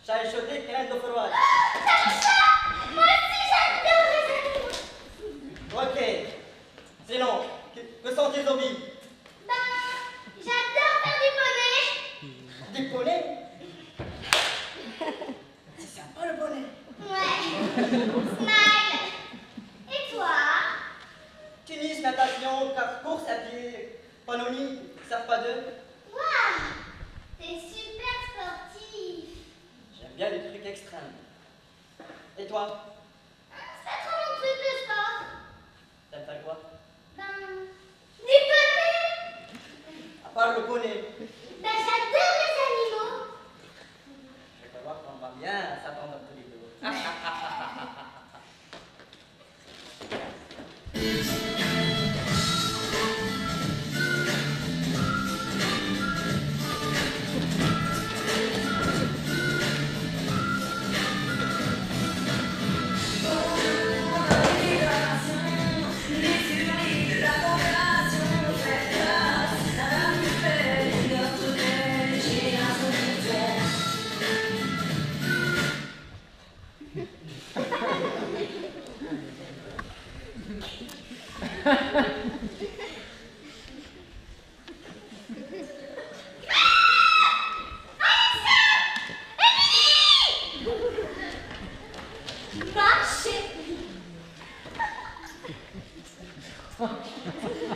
[SPEAKER 6] Chat échaudé, crème d'eau froide.
[SPEAKER 2] Oh, t'as un chat? Moi aussi j'adore les animaux.
[SPEAKER 6] Ok. Sinon, que sont tes hobbies?
[SPEAKER 2] J'adore faire du poney.
[SPEAKER 6] Des poneys? C'est sympa le poney.
[SPEAKER 2] Ouais. Smile. Et toi?
[SPEAKER 6] Tennis, natation, course à pied, panoni, surf pas deux.
[SPEAKER 2] Waouh, t'es super sportif.
[SPEAKER 6] J'aime bien les trucs extrêmes. Et toi?
[SPEAKER 2] C'est pas trop mon truc le sport.
[SPEAKER 6] T'aimes faire quoi?
[SPEAKER 2] Des poneys.
[SPEAKER 6] À part le poney.
[SPEAKER 2] J'adore les animaux.
[SPEAKER 6] Je vais voir qu'on va bien s'attendre tous les deux.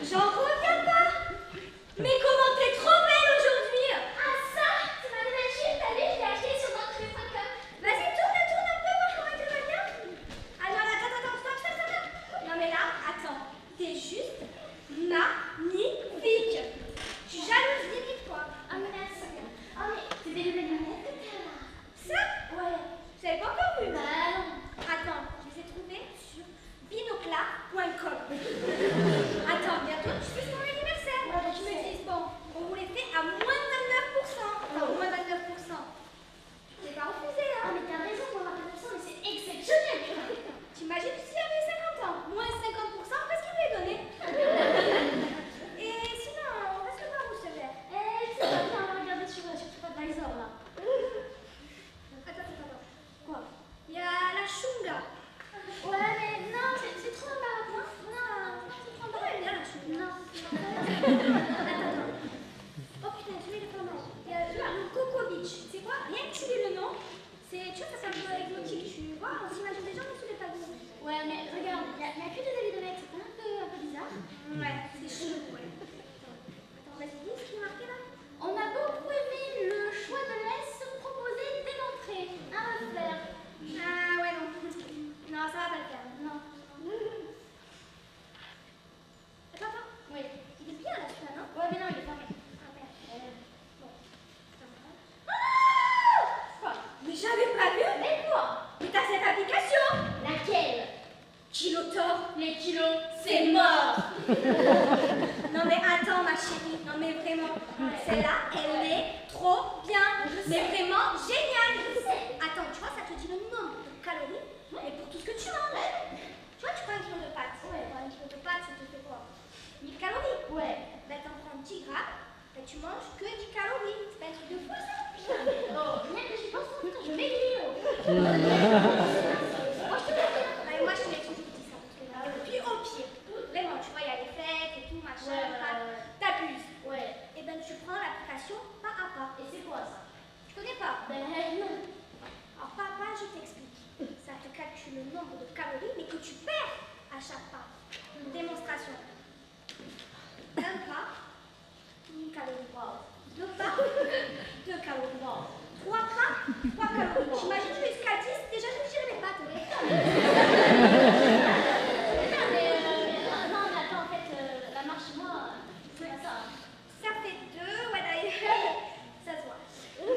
[SPEAKER 5] J'en reviens pas. Mais comment t'es trop belle aujourd'hui.
[SPEAKER 2] Ah ça, c'est ma nouvelle jupe, t'as vu, je l'ai achetée sur Dentsu.com.
[SPEAKER 5] Vas-y, tourne un peu, voir comment elle te va bien. Alors, attends, stop. Non mais là, attends, t'es juste magnifique. Je suis jalouse limite quoi.
[SPEAKER 2] Ah mais merci. Oh mais c'est des nouvelles lunettes que t'as là.
[SPEAKER 5] Ça?
[SPEAKER 2] Ouais.
[SPEAKER 5] J'avais pas encore vu.
[SPEAKER 2] Bah non.
[SPEAKER 5] Attends, je les ai trouvées sur binocla.com. Attends, bientôt tu fais mon anniversaire.
[SPEAKER 2] Ouais,
[SPEAKER 5] Je me dis, bon, on vous les fait à moins de 29%. Enfin, moins de 29%. Je t'ai pas refusé, hein.
[SPEAKER 2] Ah mais t'as raison, moi ma personne, mais c'est exceptionnel.
[SPEAKER 5] T'imagines s'il avait 50 ans, moins 50%, qu'est-ce qu'il voulait donner? Et sinon, on va se voir où ce verre.
[SPEAKER 2] C'est pas bien, on va regarder sur TripAdvisor là.
[SPEAKER 5] Attends. Quoi? Il y a la chunga.
[SPEAKER 2] Ouais mais non, c'est trop embarrassant. Non, c'est trop embarrassant.
[SPEAKER 5] Bien la chunga.
[SPEAKER 2] Non.
[SPEAKER 5] Attends. Oh putain, celui-là il est pas mal. Il y a le Coco Beach. C'est quoi? Rien que tu lis le nom. C'est, tu vois, ça s'appelle exotique. Tu vois, on s'imagine des gens mais sous les pagons.
[SPEAKER 2] Ouais mais regarde, il y a que des avis de mecs, c'est un peu bizarre.
[SPEAKER 5] Ouais, c'est chelou, ouais. Attends, vas-y, dis ce qui est marqué là.
[SPEAKER 2] On a beaucoup aimé le choix de laisse proposé dès l'entrée. À refaire.
[SPEAKER 5] Ah ouais, non. Non, ça va pas le faire.
[SPEAKER 2] Non.
[SPEAKER 5] Attends.
[SPEAKER 2] Oui.
[SPEAKER 5] Il est bien là, celui-là, non?
[SPEAKER 2] Ouais mais non, il est fermé.
[SPEAKER 5] Ah merde. Bon.
[SPEAKER 2] Quoi?
[SPEAKER 5] Mais j'avais pas vu.
[SPEAKER 2] Mais quoi?
[SPEAKER 5] Mais t'as cette application?
[SPEAKER 2] Laquelle?
[SPEAKER 5] Kilotor.
[SPEAKER 2] Les kilos, c'est mort.
[SPEAKER 5] Non mais attends ma chérie, non mais vraiment, celle-là, elle est trop bien, mais vraiment géniale. Attends, tu vois, ça te dit le nombre de
[SPEAKER 2] Moi, je te l'ai toujours dit ça. Et puis, au pire, vraiment, tu vois, il y a les fêtes et tout, machin, t'abuses. Ouais. Et ben, tu prends l'application pas à pas. Et c'est quoi ça? Tu connais pas? Ben non. Alors, pas, je t'explique. Ça te calcule le nombre de calories, mais que tu perds à chaque pas. Une démonstration. Un pas, une calorie. Wow. Deux pas, 2 calories. Wow. 3 pas, 3 calories. J'imagine jusqu'à 10, déjà je me dirais les pâtes. Non, mais attends, en fait, la marche, moi, c'est pas ça. Ça fait 2, ouais, d'ailleurs, ça se voit.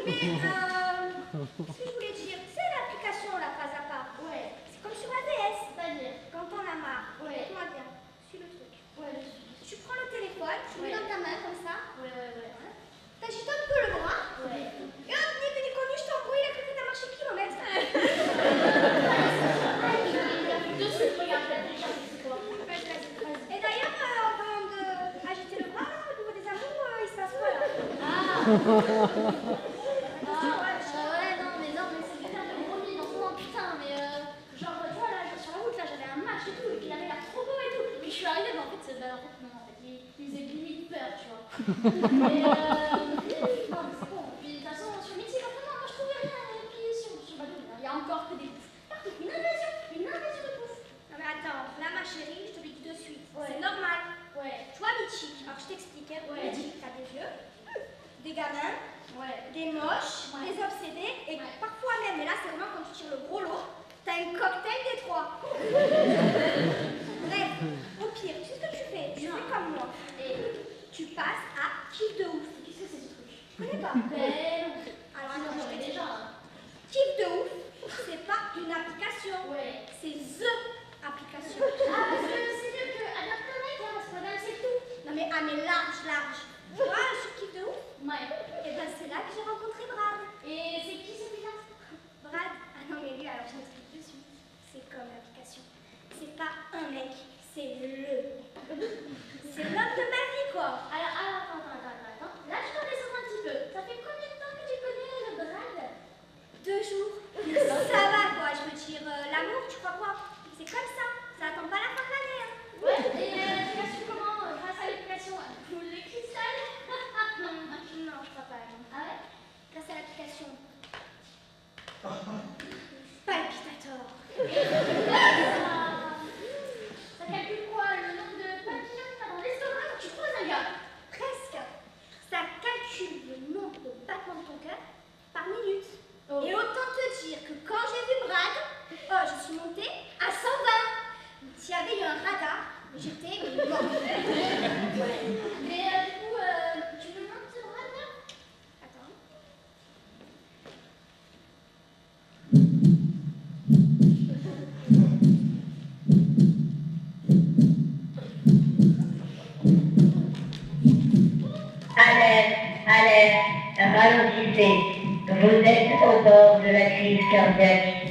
[SPEAKER 2] Mais, ce que je voulais dire, c'est l'application, la phase à pas. Ouais. C'est comme sur ABS. C'est-à-dire, quand on a marre, écoute-moi bien, suis le truc. Ouais, tu prends le téléphone, tu le mets dans ta main comme ça. Ouais. T'agites un peu le bras. Ouais. Et hop, ni connu, je t'embrouille, il a cru que t'as marché kilomètres. Dessus, regarde, c'est quoi. Et d'ailleurs, en parlant d'agiter le bras, au niveau des amours, il se passe quoi là? Non, mais c'est quelqu'un de promis dans ce moment, putain, mais genre, tu vois, là, sur la route, là, j'avais un match et tout, et puis il avait l'air trop beau et tout. Puis je suis arrivée, mais en fait, il faisait limite peur, tu vois. Mais non, mais c'est bon. Puis de toute façon, sur Mythique, moi je trouvais rien. Et puis sur Badou, il y a encore que des poufs. Partout, une invasion de poufs. Non, mais attends, là, ma chérie, je te le dis de suite. Ouais. C'est normal. Ouais. Tu vois, Mythique, alors je t'explique. Mythique, t'as des vieux, des gamins, des moches, des obsédés, et parfois même, mais là, c'est vraiment quand tu tires le gros lot, t'as un cocktail des 3. Bref, au pire, tu sais ce que tu fais? Tu fais comme moi. Et tu passes à kiff de ouf. Qu'est-ce que c'est ce truc? Je connais pas. Alors attends, je fais déjà. Kiff de ouf, c'est pas une application. Ouais. C'est THE application. Ah, parce que c'est mieux que Internet, parce que là, c'est tout. Non mais, large. Tu vois, sur kiff de ouf? Ouais. Et ben c'est là que j'ai rencontré Brad. Et c'est qui celui-là? Brad? Ah non mais lui, alors je m'explique de suite. C'est comme l'application. C'est pas un mec, c'est c'est l'homme de ma vie, quoi. Alors, attends. Là, je t'en descends un petit peu. Ça fait combien de temps que tu connais le Brad? 2 jours. Ça va, quoi. Je veux dire, l'amour, tu crois quoi? C'est comme ça. Ça attend pas la fin de l'année, hein. Ouais, et tu l'as su comment? Grâce à l'application Cool les cristal? Non, je crois pas. Ah ouais? Grâce à l'application Palpitator. Ça calcule quoi? Le nombre de papillons que t'as dans l'estomac quand tu poses un gars? Presque. Ça calcule le nombre de battements de ton cœur par minute. Oh. Et autant te dire que quand j'ai vu Brad, je suis montée à 120. S'il y avait eu un radar, j'étais morte. Mais du coup, tu me montres ce Brad là? Attends.
[SPEAKER 15] Alerte, ralentissez. Vous êtes au bord de la crise cardiaque.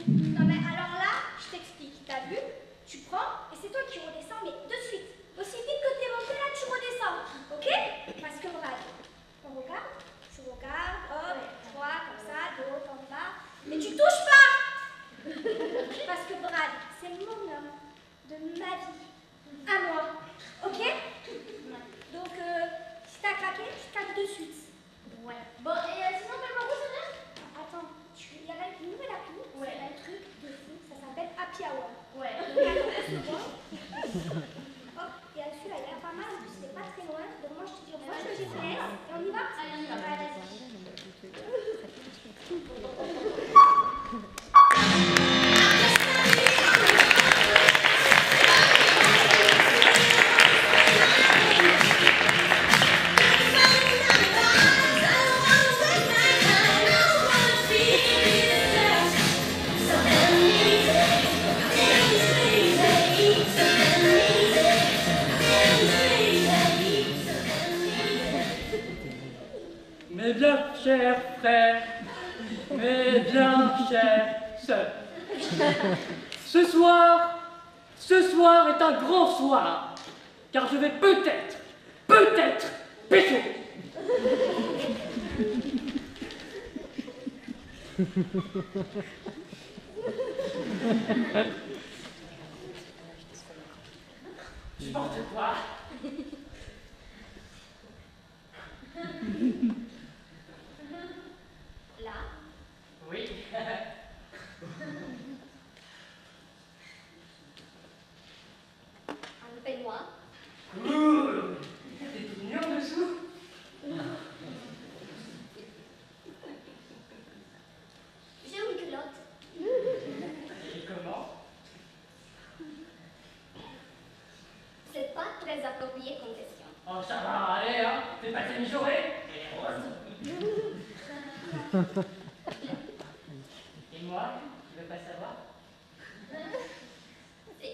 [SPEAKER 2] Non mais alors là, je t'explique. T'as vu? Tu prends et c'est toi qui redescends, mais de suite. Aussi vite que t'es monté là, tu redescends. Ok? Parce que Brad, on regarde, tu regardes, hop, tu vois, comme ça, de haut en bas. Mais tu touches pas! Parce que Brad, c'est mon homme de ma vie. À moi. Ok? Donc, si t'as claqué, tu tapes de suite. Ouais. Bon, et sinon, comment vous ça? Attends, il y a une nouvelle appli. Ouais. C'est un truc de fou. Ça s'appelle Happy Hour. Ouais. Donc, attends, hop, et là-dessus, là, il y a pas mal. C'est pas très loin. Donc, moi, je te dis, on branche le GPS. Et on y va? Allez, on y va. Allez, vas-y.
[SPEAKER 14] Mes bien chers frères, mes bien chères sœurs, ce soir est un grand soir, car je vais peut-être pécho. Tu portes quoi?
[SPEAKER 2] Là,
[SPEAKER 14] Oui.
[SPEAKER 2] un peignoir.
[SPEAKER 14] Ouh, t'es tout nu en dessous?
[SPEAKER 2] J'ai une culotte.
[SPEAKER 14] Et comment?
[SPEAKER 2] C'est pas très approprié comme question.
[SPEAKER 14] Oh, ça va, allez, hein, fais pas tes mijaurées. Elle est rose. Et moi, tu veux pas savoir?
[SPEAKER 2] Si.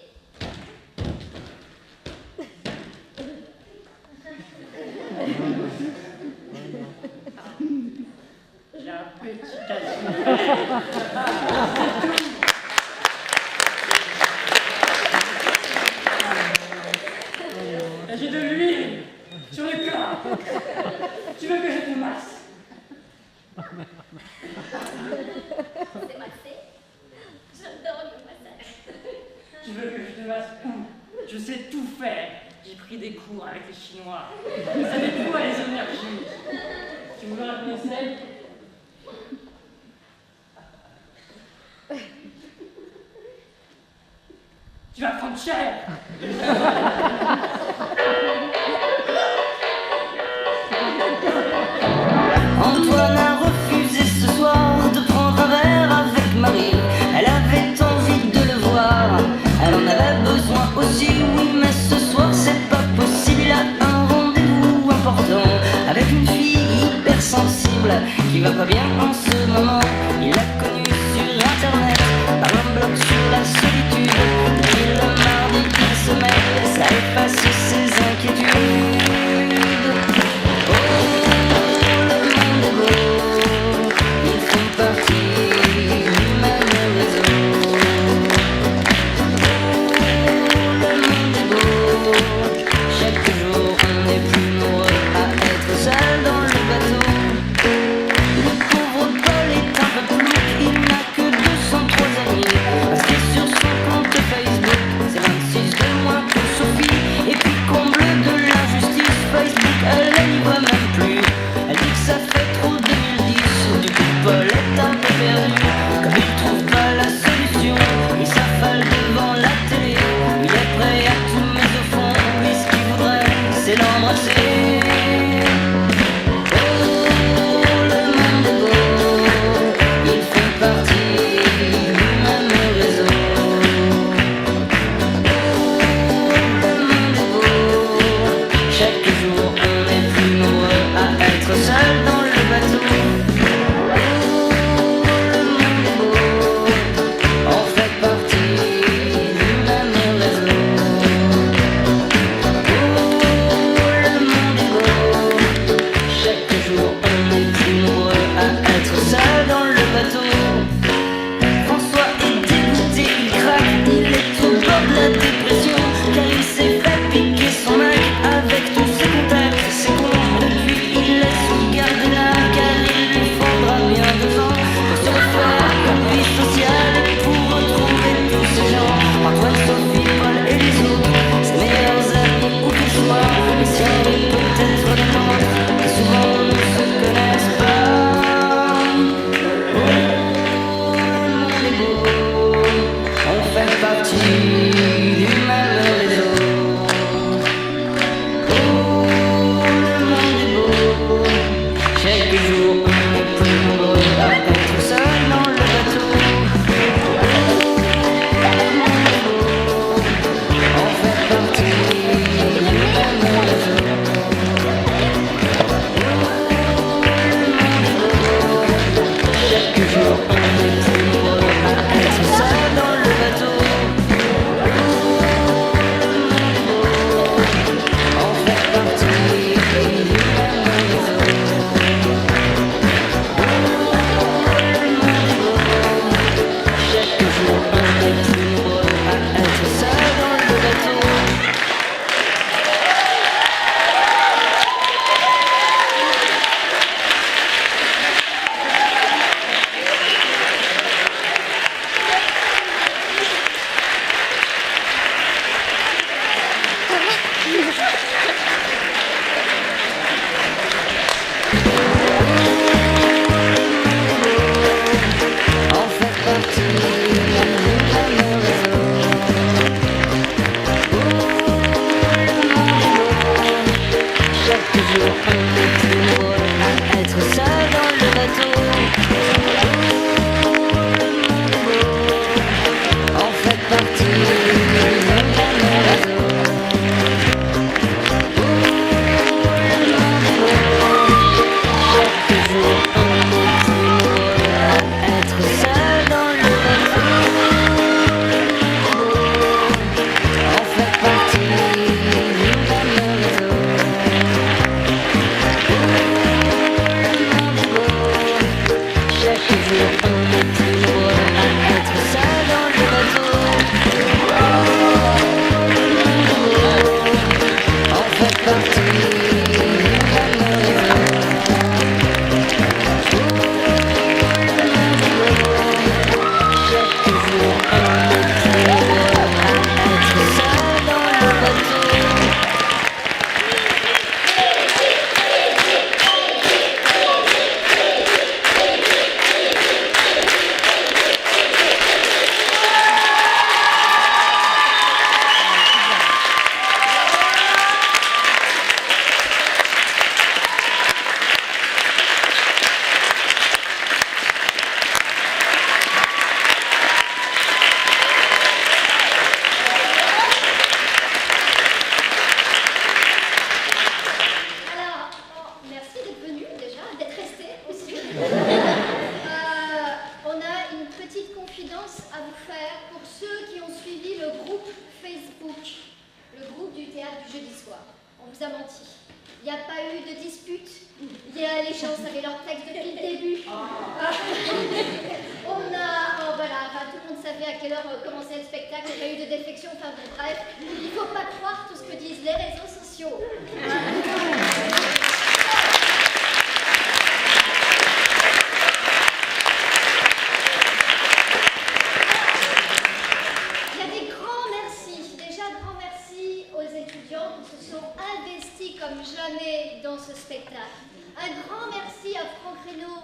[SPEAKER 14] J'ai un petit casse. J'ai de l'huile sur le corps. Tu veux que je te masse?
[SPEAKER 2] C'est massé. J'adore le massage.
[SPEAKER 14] Tu veux que je te masse? Je sais tout faire. J'ai pris des cours avec les Chinois. Ça déploie les énergies. Tu voudrais un conseil? Tu vas prendre cher.
[SPEAKER 16] Antoine a refusé ce soir de prendre un verre avec Marie. Elle avait envie de le voir, elle en avait besoin aussi, oui, mais ce soir c'est pas possible. Il a un rendez-vous important avec une fille hypersensible qui va pas bien en ce moment. Il l'a connue sur internet par un blog sur la solitude. Depuis le mardi il se mêle, ça efface ses inquiétudes.
[SPEAKER 2] savez à quelle heure commençait le spectacle, il n'y a pas eu de défection, enfin bon, bref, il ne faut pas croire tout ce que disent les réseaux sociaux. Il y a des grands merci, déjà grand merci aux étudiants qui se sont investis comme jamais dans ce spectacle. Un grand merci à Franck Reynaud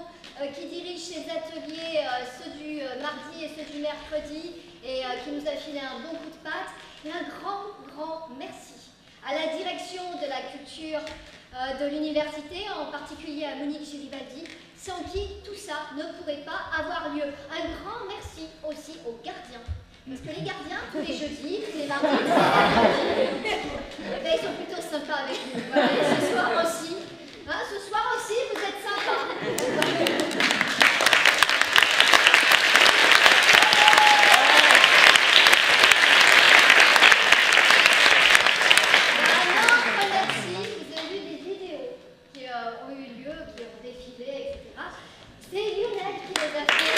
[SPEAKER 2] qui dirige ses ateliers, ceux du mardi et ceux du mercredi, et qui nous a filé un bon coup de patte. Et un grand merci à la direction de la culture de l'université, en particulier à Monique Géribaldi, sans qui tout ça ne pourrait pas avoir lieu. Un grand merci aussi aux gardiens. Parce que les gardiens, tous les jeudis, tous les mardis, tous les mercredis, ils sont plutôt sympas avec nous. Voilà, et ce soir aussi. Hein, ce soir aussi, vous êtes sympas. Merci, vous avez vu des vidéos qui ont eu lieu, qui ont défilé, etc. C'est Lionel qui les a fait.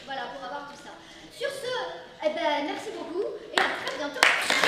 [SPEAKER 2] Voilà, pour avoir tout ça. Sur ce, merci beaucoup et à très bientôt.